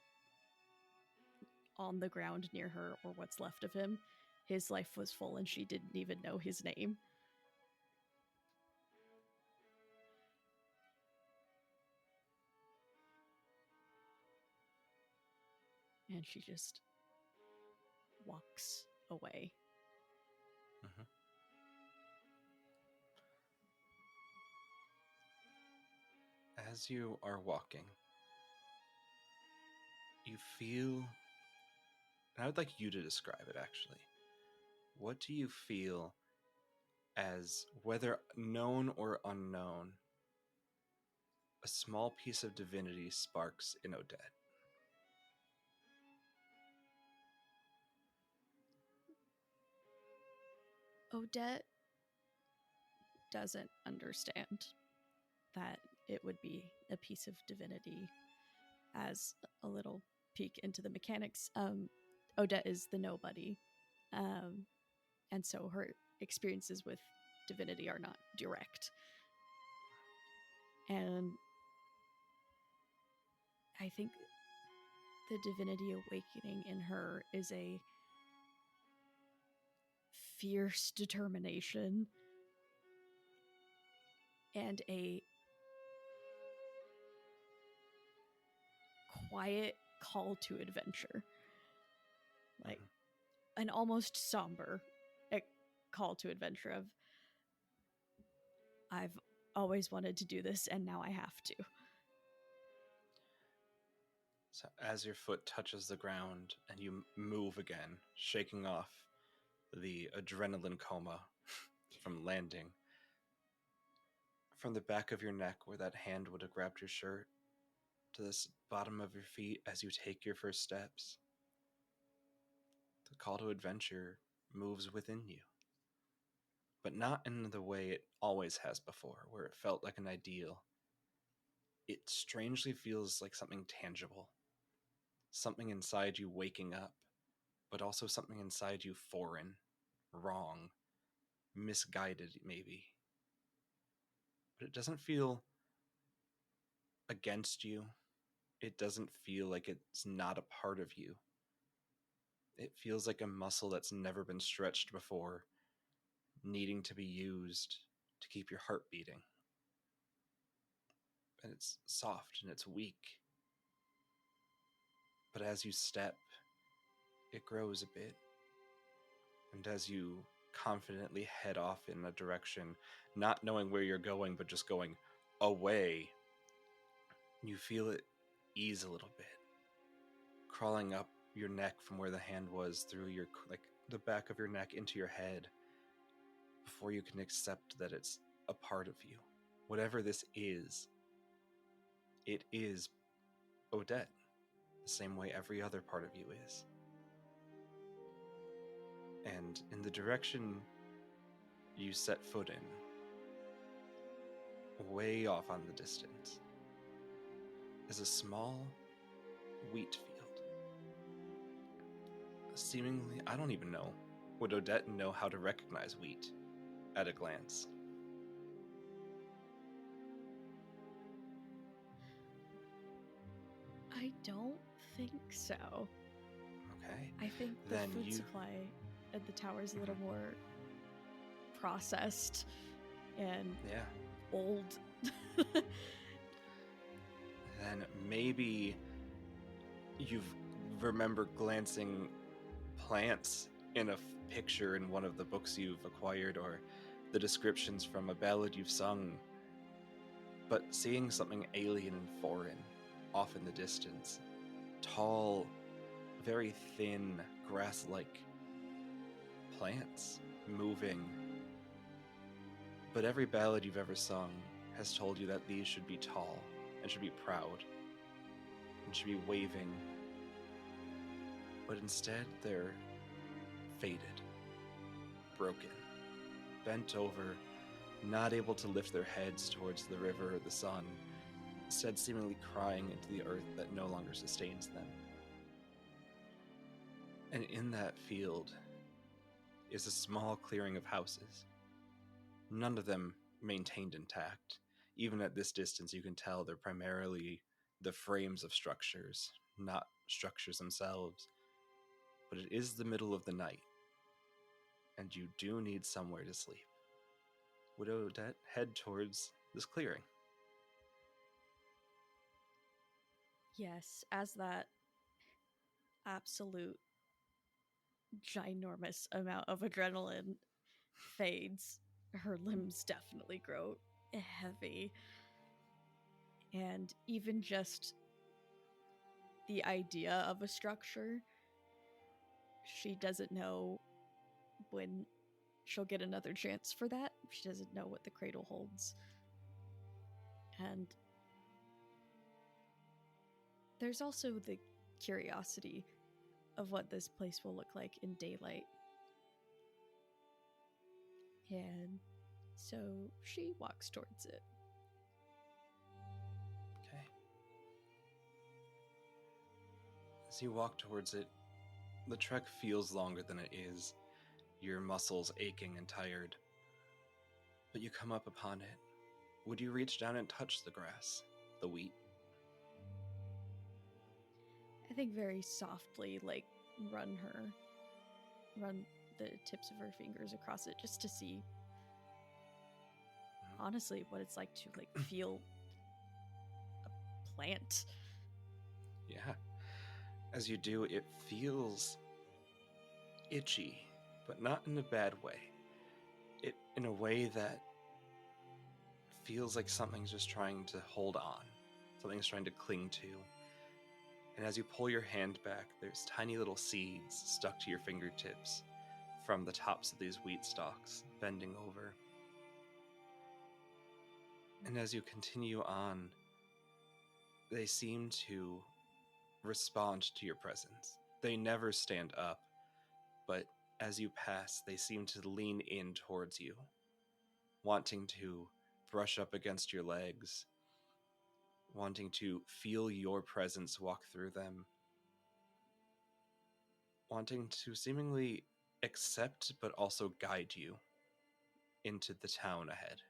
on the ground near her, or what's left of him, his life was full and she didn't even know his name. And she just walks away.
Mm-hmm. As you are walking, you feel, and I would like you to describe it actually. What do you feel as, whether known or unknown, a small piece of divinity sparks in Odette?
Odette doesn't understand that it would be a piece of divinity. As a little peek into the mechanics, Odette is the nobody, and so her experiences with divinity are not direct. And I think the divinity awakening in her is a fierce determination and a quiet call to adventure. Like an almost somber call to adventure of, I've always wanted to do this and now I have to.
So as your foot touches the ground and you move again, shaking off the adrenaline coma from landing, from the back of your neck where that hand would have grabbed your shirt to the bottom of your feet as you take your first steps, the call to adventure moves within you. But not in the way it always has before, where it felt like an ideal. it strangely feels like something tangible. Something inside you waking up, but also something inside you foreign, wrong, misguided, maybe. But it doesn't feel against you. It doesn't feel like it's not a part of you. It feels like a muscle that's never been stretched before, needing to be used to keep your heart beating. And it's soft and it's weak. But as you step, it grows a bit. And as you confidently head off in a direction, not knowing where you're going, but just going away, you feel it ease a little bit, crawling up your neck from where the hand was through your, like, the back of your neck into your head, before you can accept that it's a part of you. Whatever this is, it is Odette, the same way every other part of you is. And in the direction you set foot in, way off on the distance, is a small wheat field. Seemingly, I don't even know. Would Odette know how to recognize wheat at a glance?
I don't think so.
Okay.
I think the
Then
food
you-
supply at the tower is a little more processed and
Yeah.
old.
Then maybe you remember glancing plants in a picture in one of the books you've acquired, or the descriptions from a ballad you've sung, but seeing something alien and foreign off in the distance. Tall, very thin, grass-like plants moving. But every ballad you've ever sung has told you that these should be tall and should be proud and should be waving. But instead, they're faded, broken, bent over, not able to lift their heads towards the river or the sun, instead seemingly crying into the earth that no longer sustains them. And in that field is a small clearing of houses, none of them maintained intact. Even at this distance, you can tell they're primarily the frames of structures, not structures themselves. But it is the middle of the night, and you do need somewhere to sleep. Would Odette head towards this clearing?
Yes, as that absolute ginormous amount of adrenaline fades, her limbs definitely grow heavy. And even just the idea of a structure, she doesn't know when she'll get another chance for that. She doesn't know what the cradle holds. And there's also the curiosity of what this place will look like in daylight. And so she walks towards it.
Okay. As you walk towards it, the trek feels longer than it is, your muscles aching and tired. But you come up upon it. Would you reach down and touch the grass, the wheat?
I think very softly, like, run the tips of her fingers across it just to see, honestly, what it's like to, like, feel a plant.
Yeah. As you do, it feels itchy, but not in a bad way. It in a way that feels like something's just trying to hold on. Something's trying to cling to. And as you pull your hand back, there's tiny little seeds stuck to your fingertips from the tops of these wheat stalks, bending over. And as you continue on, they seem to respond to your presence. They never stand up, but as you pass, they seem to lean in towards you, wanting to brush up against your legs, wanting to feel your presence walk through them, wanting to seemingly accept but also guide you into the town ahead.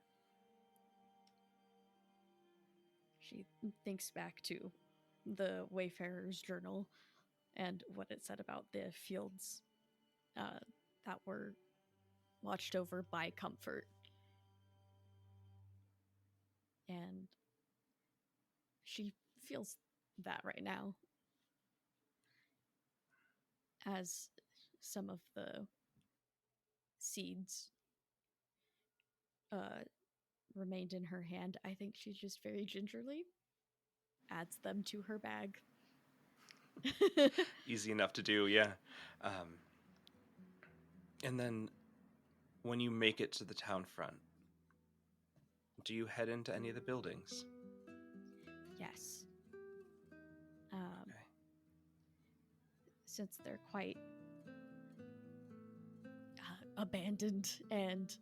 She thinks back to the Wayfarer's journal and what it said about the fields that were watched over by Comfort. And she feels that right now, as some of the seeds remained in her hand. I think she just very gingerly adds them to her bag.
Easy enough to do, yeah. And then when you make it to the town front, do you head into any of the buildings?
Yes.
Okay.
Since they're quite abandoned and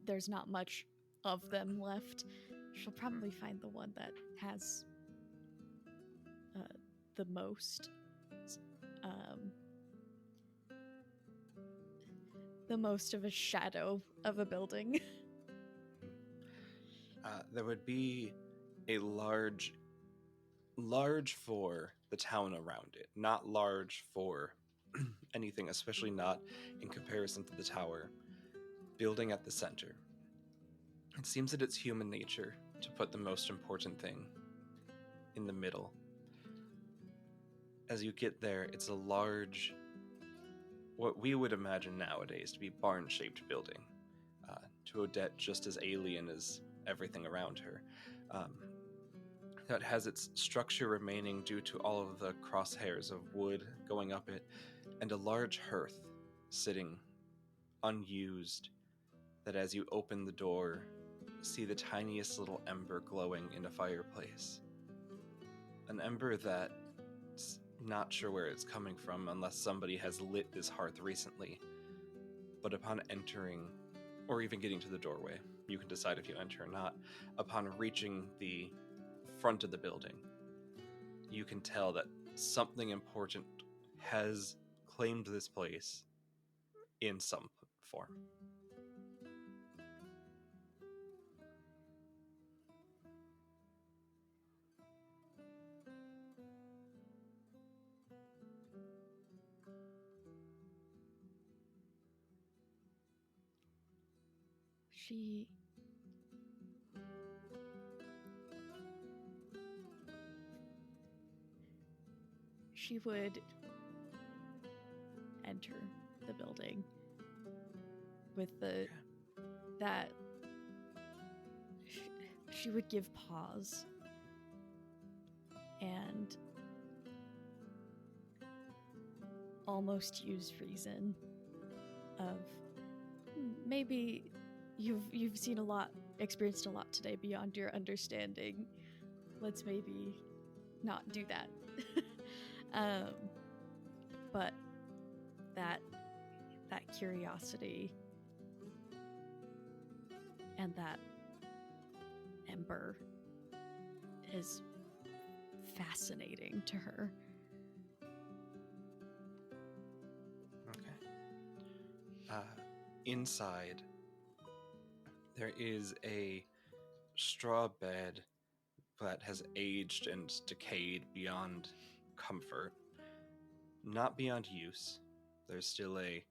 there's not much of them left, she'll probably find the one that has the most of a shadow of a building.
There would be a large for the town around it, not large for anything, especially not in comparison to the tower, building at the center. It seems that it's human nature to put the most important thing in the middle. As you get there, it's a large, what we would imagine nowadays to be barn-shaped building. To Odette, just as alien as everything around her. That has its structure remaining due to all of the crosshairs of wood going up it, and a large hearth sitting unused, that as you open the door, see the tiniest little ember glowing in a fireplace. An ember that's not sure where it's coming from unless somebody has lit this hearth recently. But upon entering, or even getting to the doorway, you can decide if you enter or not, upon reaching the front of the building, you can tell that something important has claimed this place in some form.
She would enter the building with that she would give pause and almost use reason of maybe you've seen a lot, experienced a lot today beyond your understanding. Let's maybe not do that. But that curiosity and that ember is fascinating to her.
Okay. Inside, there is a straw bed that has aged and decayed beyond comfort. Not beyond use. There's still a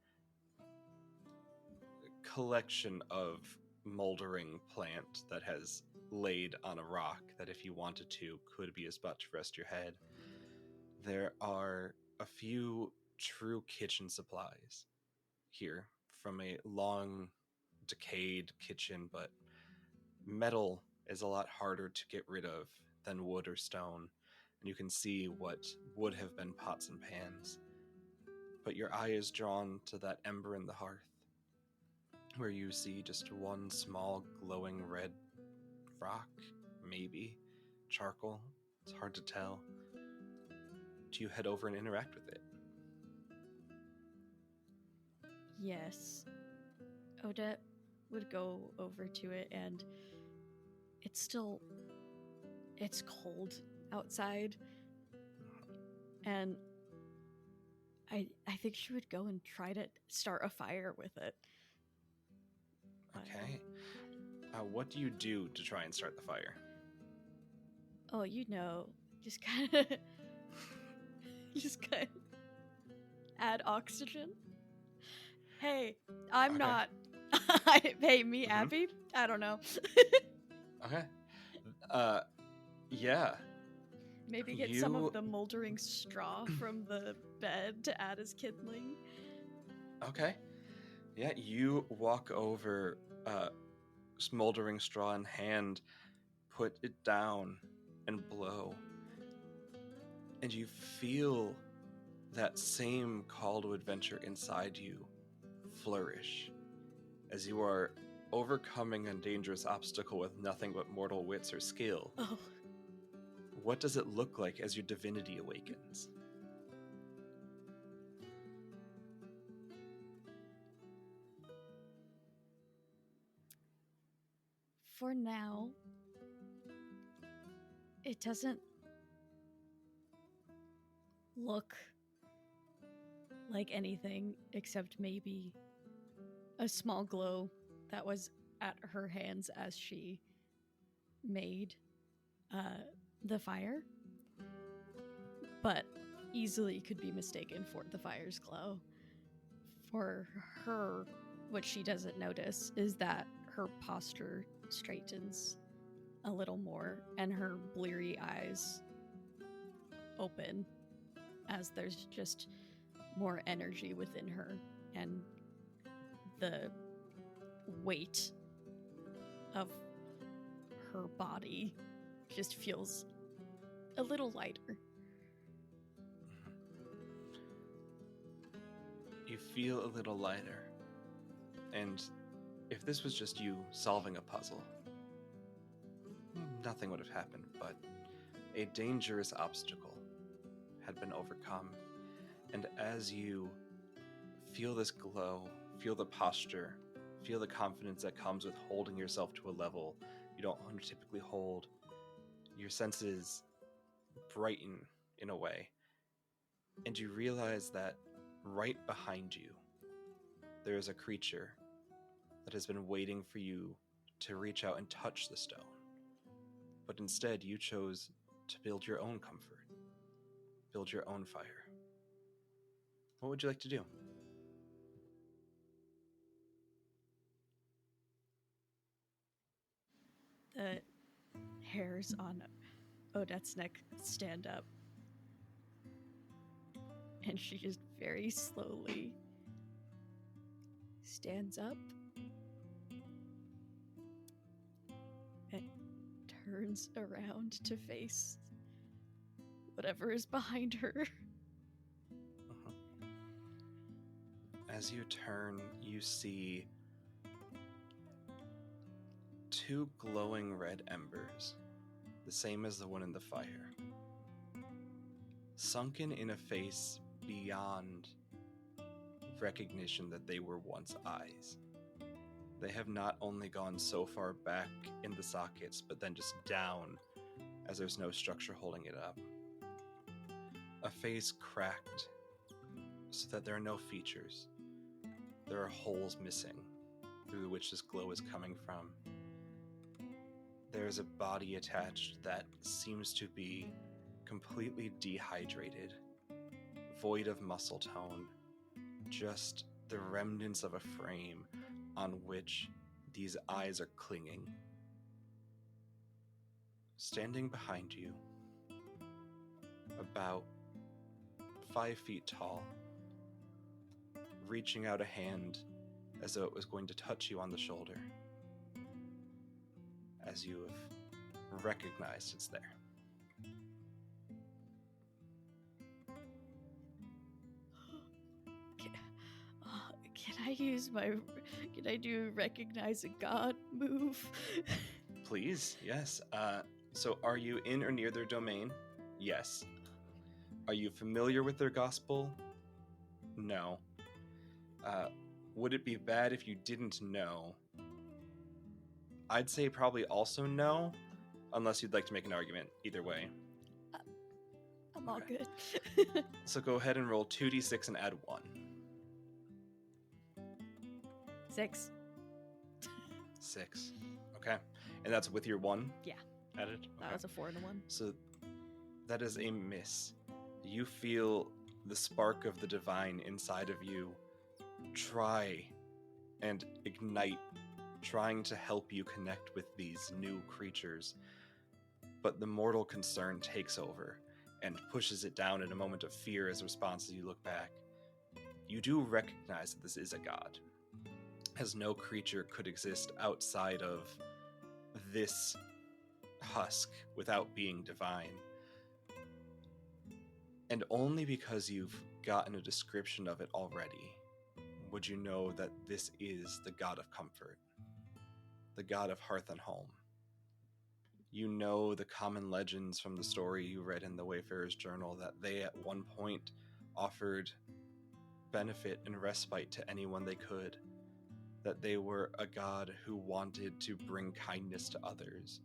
collection of moldering plant that has laid on a rock that, if you wanted to, could be a spot to rest your head. There are a few true kitchen supplies here from a long decayed kitchen, but metal is a lot harder to get rid of than wood or stone, and you can see what would have been pots and pans. But your eye is drawn to that ember in the hearth, where you see just one small glowing red rock, maybe charcoal. It's hard to tell. Do you head over and interact with it?
Yes. Odette would go over to it, and it's still it's cold outside, and I think she would go and try to start a fire with it.
Okay. What do you do to try and start the fire?
Oh, just kind of add oxygen. Hey, I'm
Okay.
not. Hey, me, Abby? I don't know.
Okay. Yeah.
Maybe get some of the moldering straw from the bed to add as kindling.
Okay. Yeah, you walk over, smoldering straw in hand, put it down, and blow. And you feel that same call to adventure inside you flourish as you are overcoming a dangerous obstacle with nothing but mortal wits or skill.
Oh.
What does it look like as your divinity awakens?
For now, it doesn't look like anything except maybe a small glow that was at her hands as she made the fire, but easily could be mistaken for the fire's glow. For her, what she doesn't notice is that her posture straightens a little more and her bleary eyes open as there's just more energy within her, and the weight of her body just feels a little lighter.
You feel a little lighter. And if this was just you solving a puzzle, nothing would have happened, but a dangerous obstacle had been overcome. And as you feel this glow, feel the posture, feel the confidence that comes with holding yourself to a level you don't typically hold, your senses brighten in a way. And you realize that right behind you, there is a creature that has been waiting for you to reach out and touch the stone. But instead, you chose to build your own comfort, build your own fire. What would you like to do?
The hairs on Odette's neck stand up, and she just very slowly stands up and turns around to face whatever is behind her.
As you turn, you see two glowing red embers, the same as the one in the fire, sunken in a face beyond recognition that they were once eyes. They have not only gone so far back in the sockets, but then just down as there's no structure holding it up. A face cracked so that there are no features. There are holes missing through which this glow is coming from. There is a body attached that seems to be completely dehydrated, void of muscle tone, just the remnants of a frame on which these eyes are clinging. Standing behind you, about 5 feet tall, reaching out a hand as though it was going to touch you on the shoulder, as you have recognized it's there.
Can I do recognize a god move?
Please, yes. So are you in or near their domain? Yes. Are you familiar with their gospel? No. Would it be bad if you didn't know? I'd say probably also no, unless you'd like to make an argument. Either way.
I'm all good.
So go ahead and roll 2d6 and add 1.
6.
6. Okay. And that's with your 1?
Yeah.
Added?
That
Okay.
was a 4 and a 1.
So that is a miss. You feel the spark of the divine inside of you try and ignite, trying to help you connect with these new creatures. But the mortal concern takes over and pushes it down in a moment of fear as a response as you look back. You do recognize that this is a god, as no creature could exist outside of this husk without being divine. And only because you've gotten a description of it already would you know that this is the god of comfort, the god of hearth and home. You know the common legends from the story you read in the Wayfarer's Journal that they at one point offered benefit and respite to anyone they could, that they were a god who wanted to bring kindness to others.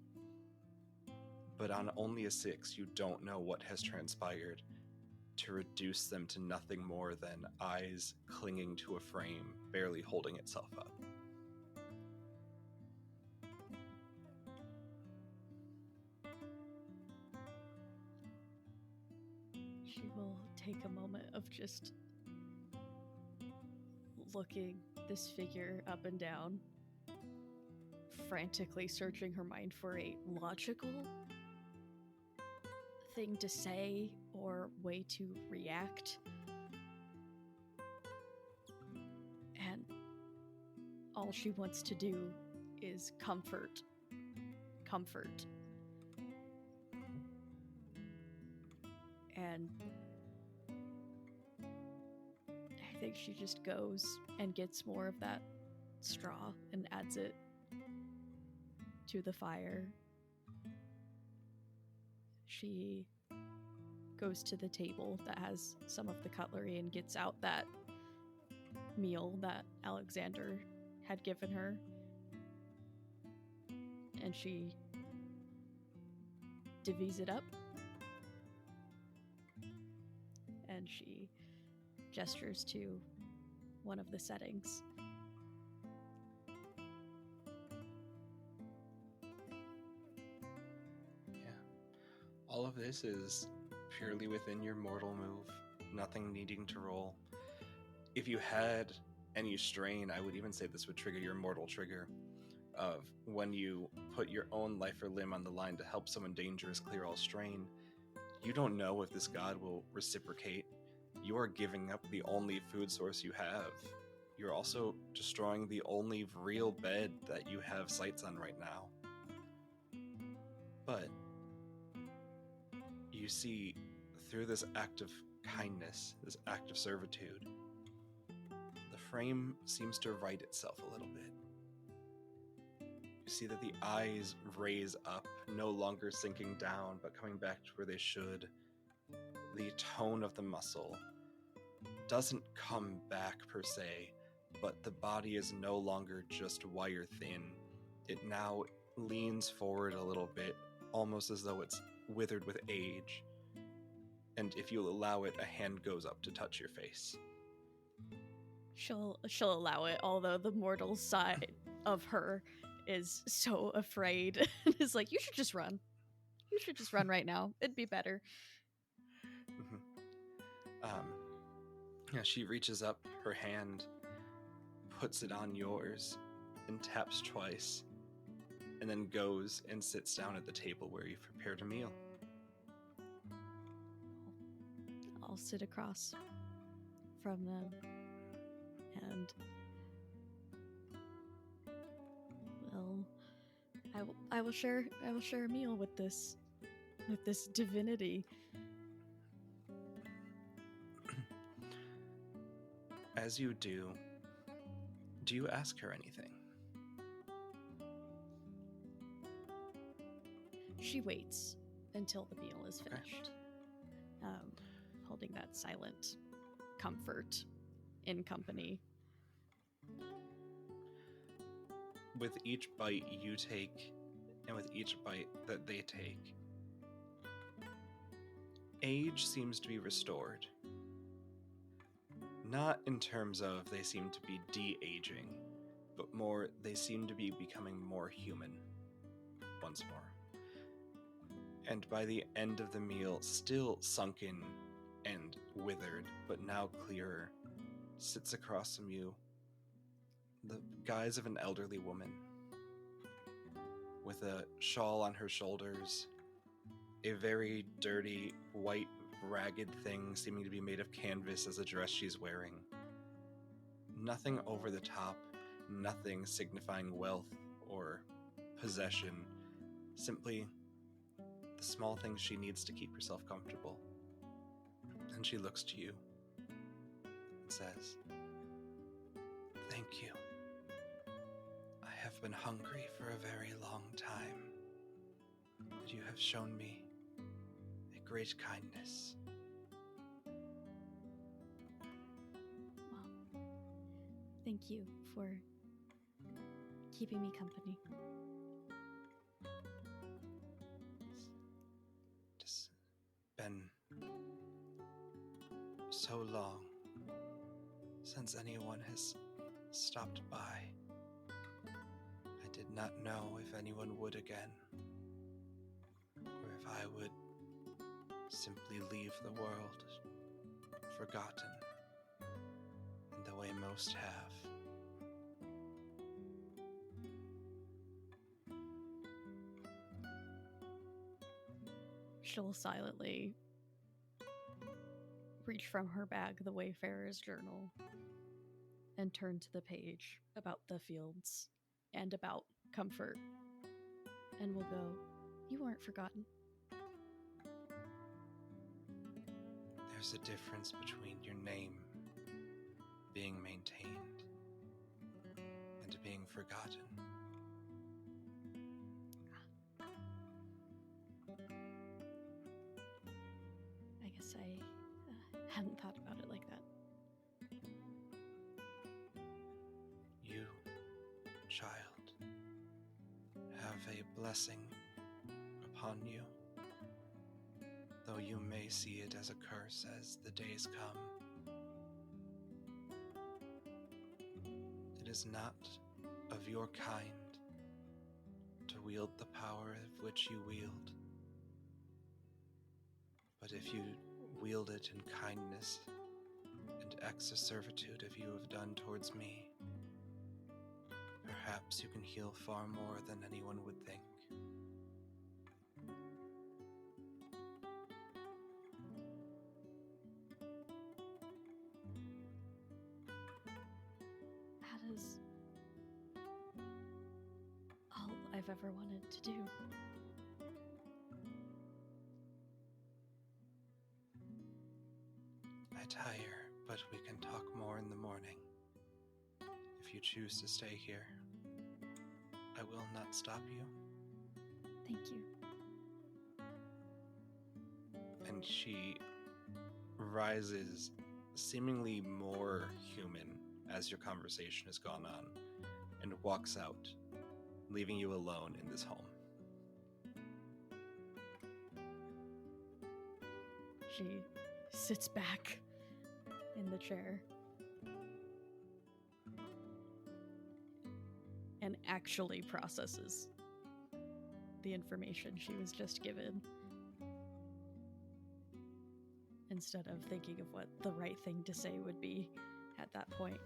But on only a 6, you don't know what has transpired to reduce them to nothing more than eyes clinging to a frame, barely holding itself up.
She will take a moment of just looking this figure up and down, frantically searching her mind for a logical thing to say or way to react. And all she wants to do is comfort. Comfort. And I think she just goes and gets more of that straw and adds it to the fire. She goes to the table that has some of the cutlery and gets out that meal that Alexander had given her. And she divvies it up. And she gestures to one of the settings.
All of this is purely within your mortal move, nothing needing to roll. If you had any strain, I would even say this would trigger your mortal trigger of when you put your own life or limb on the line to help someone dangerous clear all strain. You don't know if this god will reciprocate. You are giving up the only food source you have. You're also destroying the only real bed that you have sights on right now. But you see, through this act of kindness, this act of servitude, the frame seems to right itself a little bit. You see that the eyes raise up, no longer sinking down, but coming back to where they should. The tone of the muscle doesn't come back per se, but the body is no longer just wire thin. It now leans forward a little bit, almost as though it's withered with age. And if you'll allow it, a hand goes up to touch your face.
She'll allow it, although the mortal side of her is so afraid. It's like, you should just run. You should just run right now. It'd be better.
Yeah, she reaches up her hand, puts it on yours, and taps twice, and then goes and sits down at the table where you've prepared a meal.
I'll sit across from them, and I will share a meal with this divinity.
As you do you ask her anything?
She waits until the meal is finished, holding that silent comfort in company.
With each bite you take, and with each bite that they take, age seems to be restored. Not in terms of they seem to be de-aging, but more they seem to be becoming more human once more. And by the end of the meal, still sunken and withered, but now clearer, sits across from you the guise of an elderly woman with a shawl on her shoulders, a very dirty, white, ragged thing seeming to be made of canvas as a dress she's wearing. Nothing over the top, nothing signifying wealth or possession, simply the small things she needs to keep herself comfortable. And she looks to you and says, "Thank you. I have been hungry for a very long time, and you have shown me a great kindness."
Well, thank you for keeping me company.
It's been so long since anyone has stopped by. I did not know if anyone would again, or if I would simply leave the world forgotten in the way most have.
She'll silently reach from her bag the Wayfarer's journal and turn to the page about the fields and about comfort, and will go, "You weren't forgotten."
There's a difference between your name being maintained and being forgotten.
I guess I hadn't thought about it like that.
You, child, have a blessing upon you, though you may see it as a curse as the days come. It is not of your kind to wield the power of which you wield, but if you wield it in kindness and acts of servitude as you have done towards me, perhaps you can heal far more than anyone would think.
That is all I've ever wanted to do.
I tire, but we can talk more in the morning. If you choose to stay here, I will not stop you.
Thank you.
And she rises, seemingly more human as your conversation has gone on, and walks out, leaving you alone in this home.
She sits back in the chair and actually processes the information she was just given, instead of thinking of what the right thing to say would be at that point.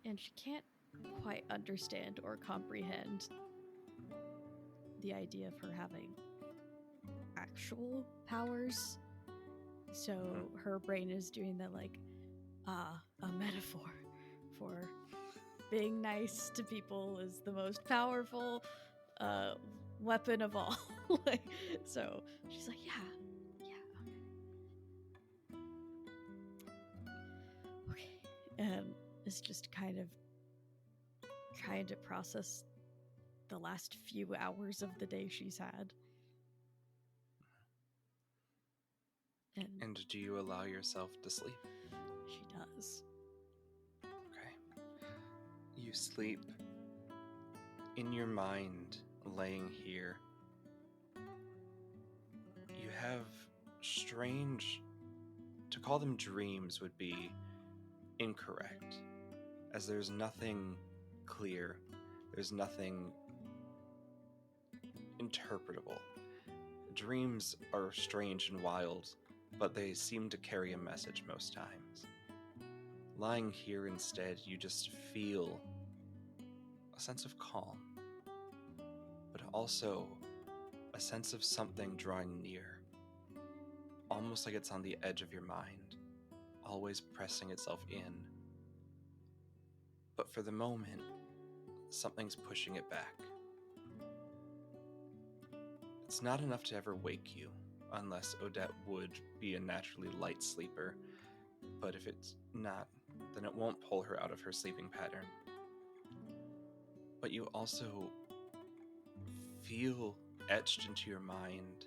And she can't quite understand or comprehend the idea of her having actual powers. So her brain is doing the a metaphor for being nice to people is the most powerful weapon of all. So she's like, yeah, okay. And it's just kind of trying to process the last few hours of the day she's had.
And do you allow yourself to sleep?
She does.
Okay. You sleep in your mind, laying here, you have strange, to call them dreams would be incorrect, as there's nothing clear, there's nothing interpretable. Dreams are strange and wild, but they seem to carry a message most times. Lying here instead, you just feel a sense of calm, but also a sense of something drawing near, almost like it's on the edge of your mind, always pressing itself in. But for the moment, something's pushing it back. It's not enough to ever wake you, unless Odette would be a naturally light sleeper, but if it's not, then it won't pull her out of her sleeping pattern. But you also feel etched into your mind,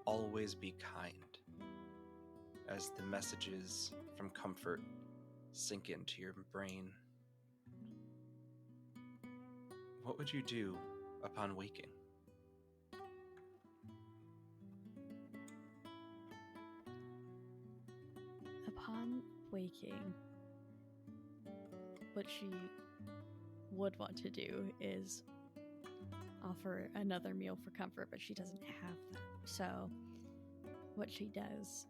always be kind, as the messages from comfort sink into your brain. What would you do upon waking?
Upon waking, what she would want to do is offer another meal for comfort, but she doesn't have that. So what she does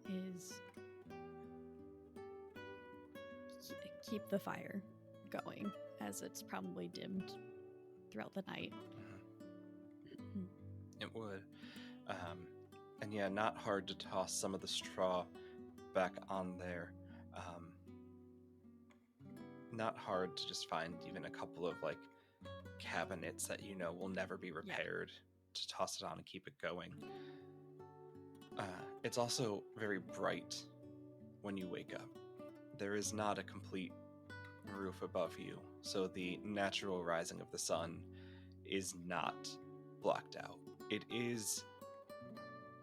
is keep the fire going, as it's probably dimmed throughout the night.
It would. And yeah, not hard to toss some of the straw back on there. Not hard to just find even a couple of like cabinets that you know will never be repaired to toss it on and keep it going. It's also very bright when you wake up. There is not a complete roof above you, so the natural rising of the sun is not blocked out. It is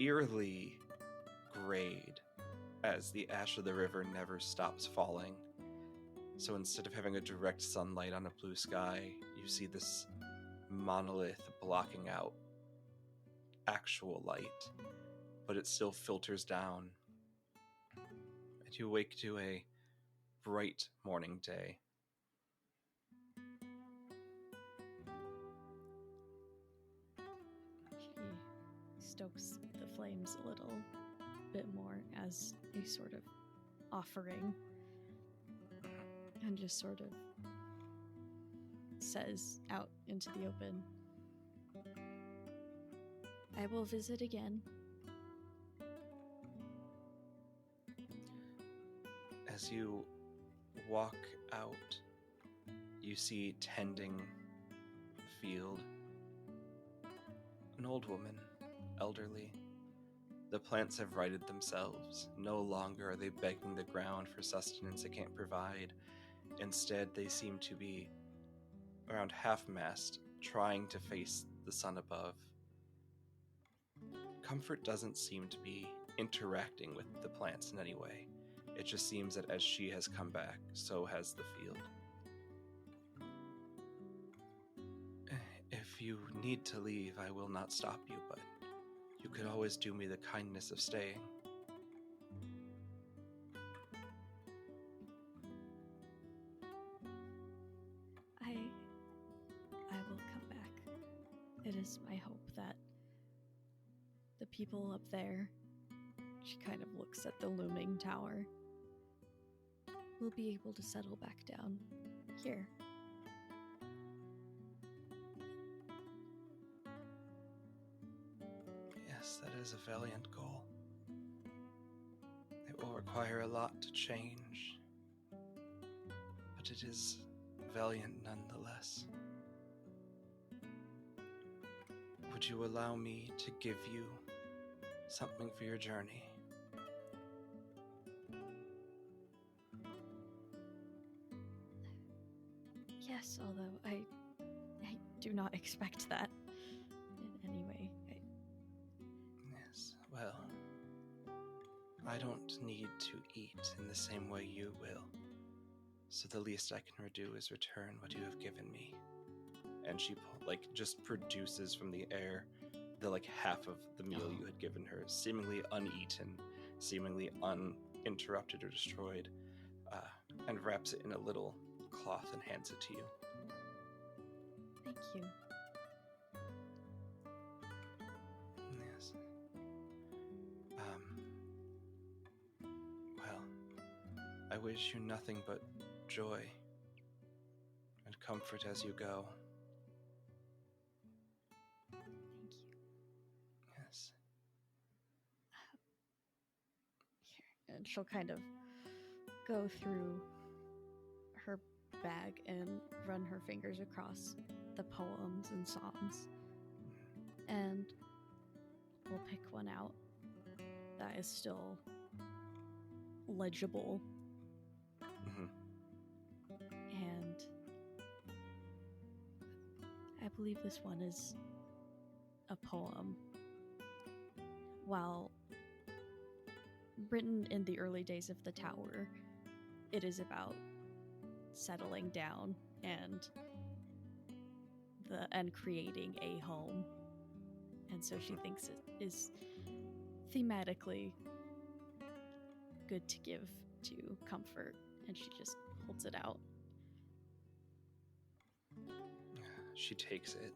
eerily grayed, as the ash of the river never stops falling. So instead of having a direct sunlight on a blue sky, you see this monolith blocking out actual light, but it still filters down. And you wake to a bright morning day.
She stokes the flames a little bit more as a sort of offering, and just sort of says out into the open, "I will visit again."
As you walk out, you see tending the field an old woman, elderly. The plants have righted themselves. No longer are they begging the ground for sustenance it can't provide. Instead, they seem to be around half-mast, trying to face the sun above. Comfort doesn't seem to be interacting with the plants in any way. It just seems that as she has come back, so has the field. If you need to leave, I will not stop you, but you could always do me the kindness of staying.
I will come back. It is my hope that the people up there, she kind of looks at the looming tower, will be able to settle back down here.
Yes, that is a valiant goal. It will require a lot to change, but it is valiant nonetheless. Would you allow me to give you something for your journey?
Yes, although I do not expect that in any way.
Yes, well, I don't need to eat in the same way you will. So the least I can do is return what you have given me. And she just produces from the air the half of the meal you had given her, seemingly uneaten, seemingly uninterrupted or destroyed, and wraps it in a little cloth and hands it to you.
Thank you.
Yes. Well, I wish you nothing but joy and comfort as you go.
Thank you.
Yes.
Here. And she'll kind of go through her bag and run her fingers across the poems and songs. And we'll pick one out that is still legible.
Mm-hmm.
And I believe this one is a poem. While written in the early days of the tower, it is about settling down and creating a home. And so she thinks it is thematically good to give to comfort, and she just holds it out.
She takes it,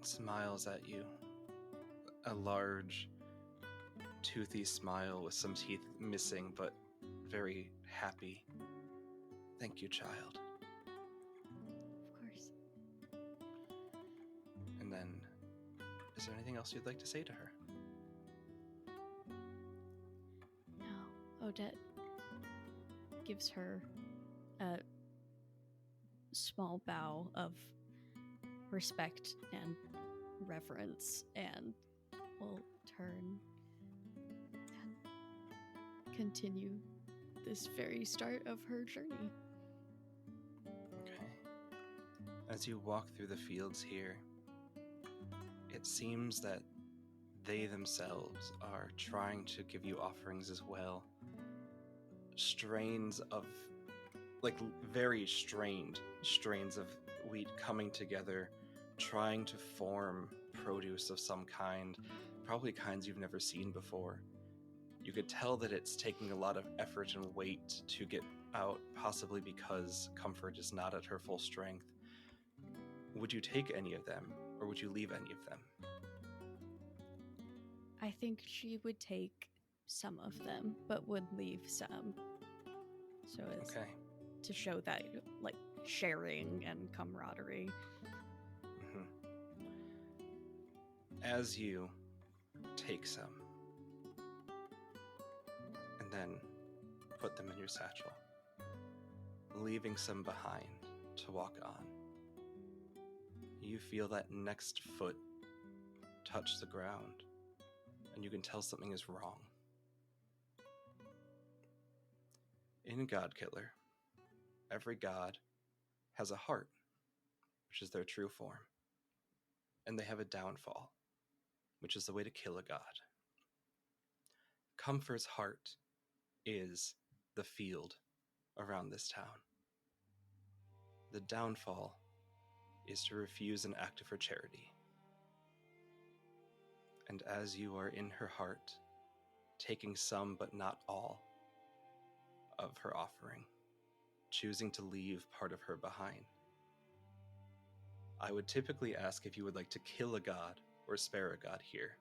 smiles at you, a large, toothy smile with some teeth missing, but very happy. Thank you, child.
Of course.
And then, is there anything else you'd like to say to her?
No. Odette gives her a small bow of respect and reverence and will turn and continue this very start of her journey.
Okay. As you walk through the fields here, it seems that they themselves are trying to give you offerings as well. Strains of, very strained strains of wheat coming together, trying to form produce of some kind, probably kinds you've never seen before. You could tell that it's taking a lot of effort and weight to get out, possibly because Comfort is not at her full strength. Would you take any of them, or would you leave any of them?
I think she would take some of them, but would leave some. So it's
Okay.
to show that, sharing and camaraderie.
Mm-hmm. As you take some, and then put them in your satchel, leaving some behind to walk on, you feel that next foot touch the ground, and you can tell something is wrong. In Godkiller, every god has a heart, which is their true form, and they have a downfall, which is the way to kill a god. Comfort's heart is the field around this town. The downfall is to refuse an act of her charity. And as you are in her heart, taking some but not all of her offering, choosing to leave part of her behind, I would typically ask if you would like to kill a god or spare a god here.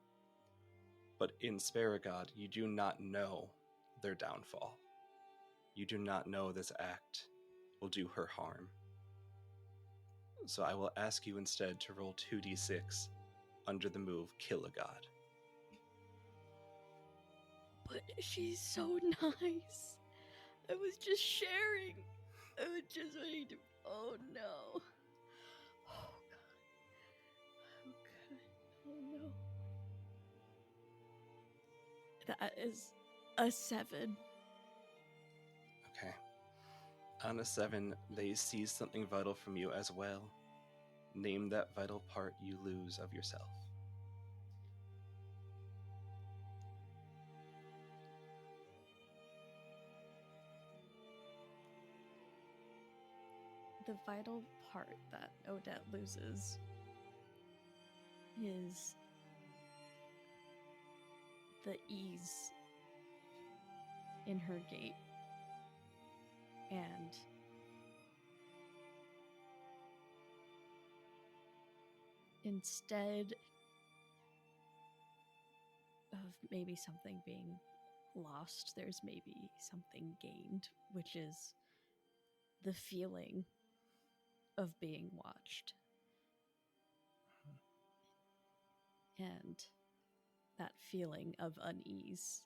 But in Spare a God, you do not know their downfall. You do not know this act will do her harm. So I will ask you instead to roll 2d6 under the move Kill a God.
But she's so nice. I was just sharing. I was just ready to. Oh no. Oh god. Oh god. Oh no. That is a 7.
Okay. On a 7, they seize something vital from you as well. Name that vital part you lose of yourself.
the vital part that Odette loses is the ease in her gait. And instead of maybe something being lost, there's maybe something gained, which is the feeling of being watched. And that feeling of unease.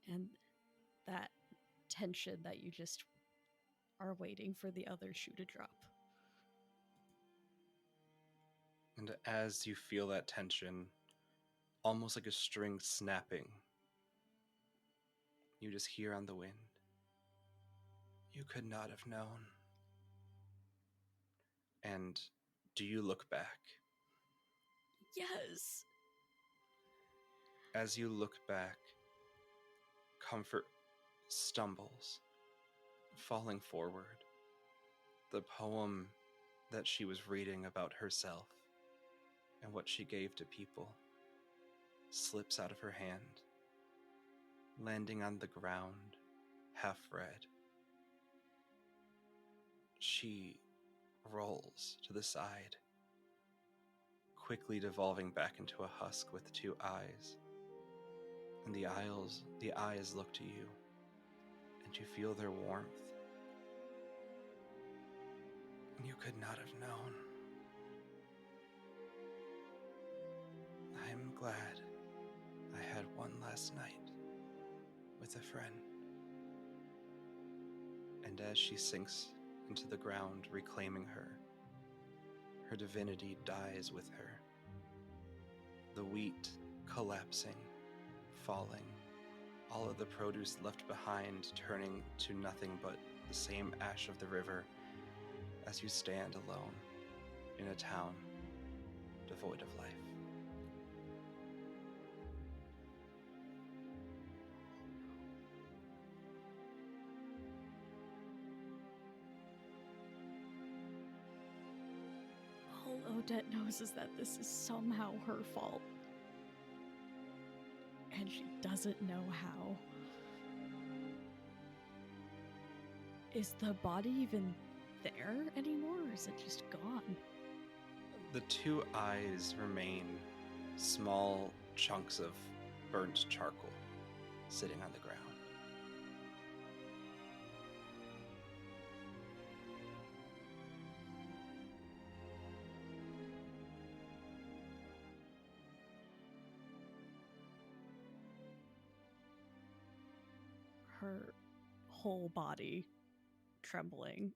And that tension that you just are waiting for the other shoe to drop.
And as you feel that tension, almost like a string snapping, you just hear on the wind, "You could not have known." And do you look back?
Yes!
As you look back, Comfort stumbles, falling forward. The poem that she was reading about herself and what she gave to people slips out of her hand, landing on the ground, half read. She rolls to the side, quickly devolving back into a husk with two eyes. And the eyes look to you, and you feel their warmth. You could not have known. I'm glad I had one last night with a friend. And as she sinks into the ground, reclaiming her divinity dies with her. The wheat collapsing, falling, all of the produce left behind turning to nothing but the same ash of the river as you stand alone in a town devoid of life.
All Odette knows is that this is somehow her fault. And she doesn't know how. Is the body even there anymore, or is it just gone?
The two eyes remain small chunks of burnt charcoal sitting on the ground.
Her whole body trembling.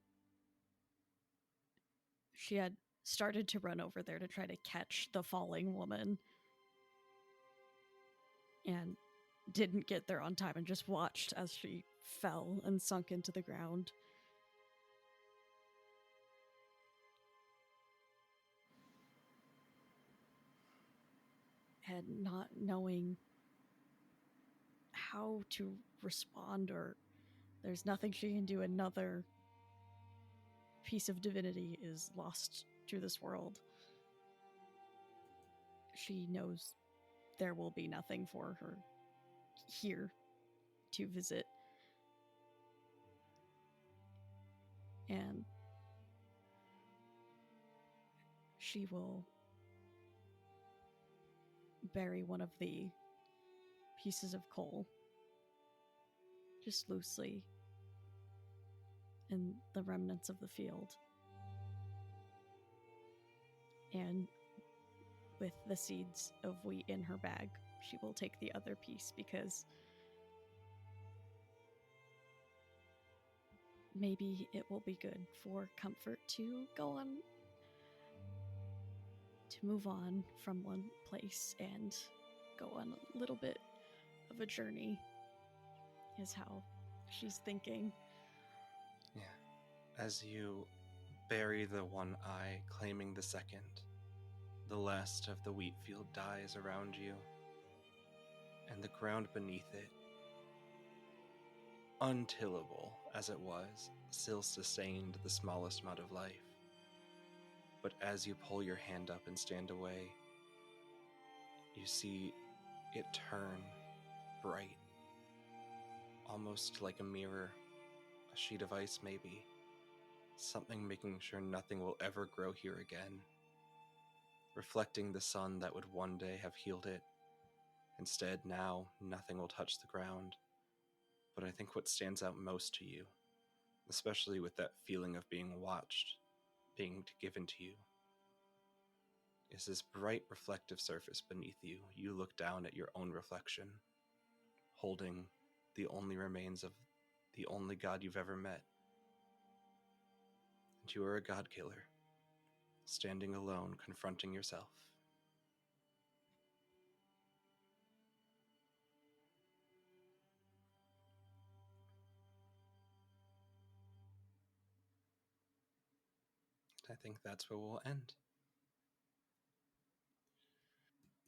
She had started to run over there to try to catch the falling woman and didn't get there on time and just watched as she fell and sunk into the ground. And not knowing how to respond, or there's nothing she can do. Another piece of divinity is lost to this world. She knows there will be nothing for her here to visit. And she will bury one of the pieces of coal just loosely in the remnants of the field. And with the seeds of wheat in her bag, she will take the other piece because maybe it will be good for Comfort to go on, to move on from one place and go on a little bit of a journey, is how she's thinking.
Yeah. As you bury the one eye, claiming the second, the last of the wheat field dies around you, and the ground beneath it untillable as it was, still sustained the smallest amount of life. But as you pull your hand up and stand away, you see it turn bright, almost like a mirror, a sheet of ice maybe, something making sure nothing will ever grow here again, reflecting the sun that would one day have healed it. Instead, now, nothing will touch the ground. But I think what stands out most to you, especially with that feeling of being watched, being given to you, is this bright reflective surface beneath you. You look down at your own reflection, holding the only remains of the only God you've ever met. And you are a Godkiller, standing alone, confronting yourself. I think that's where we'll end.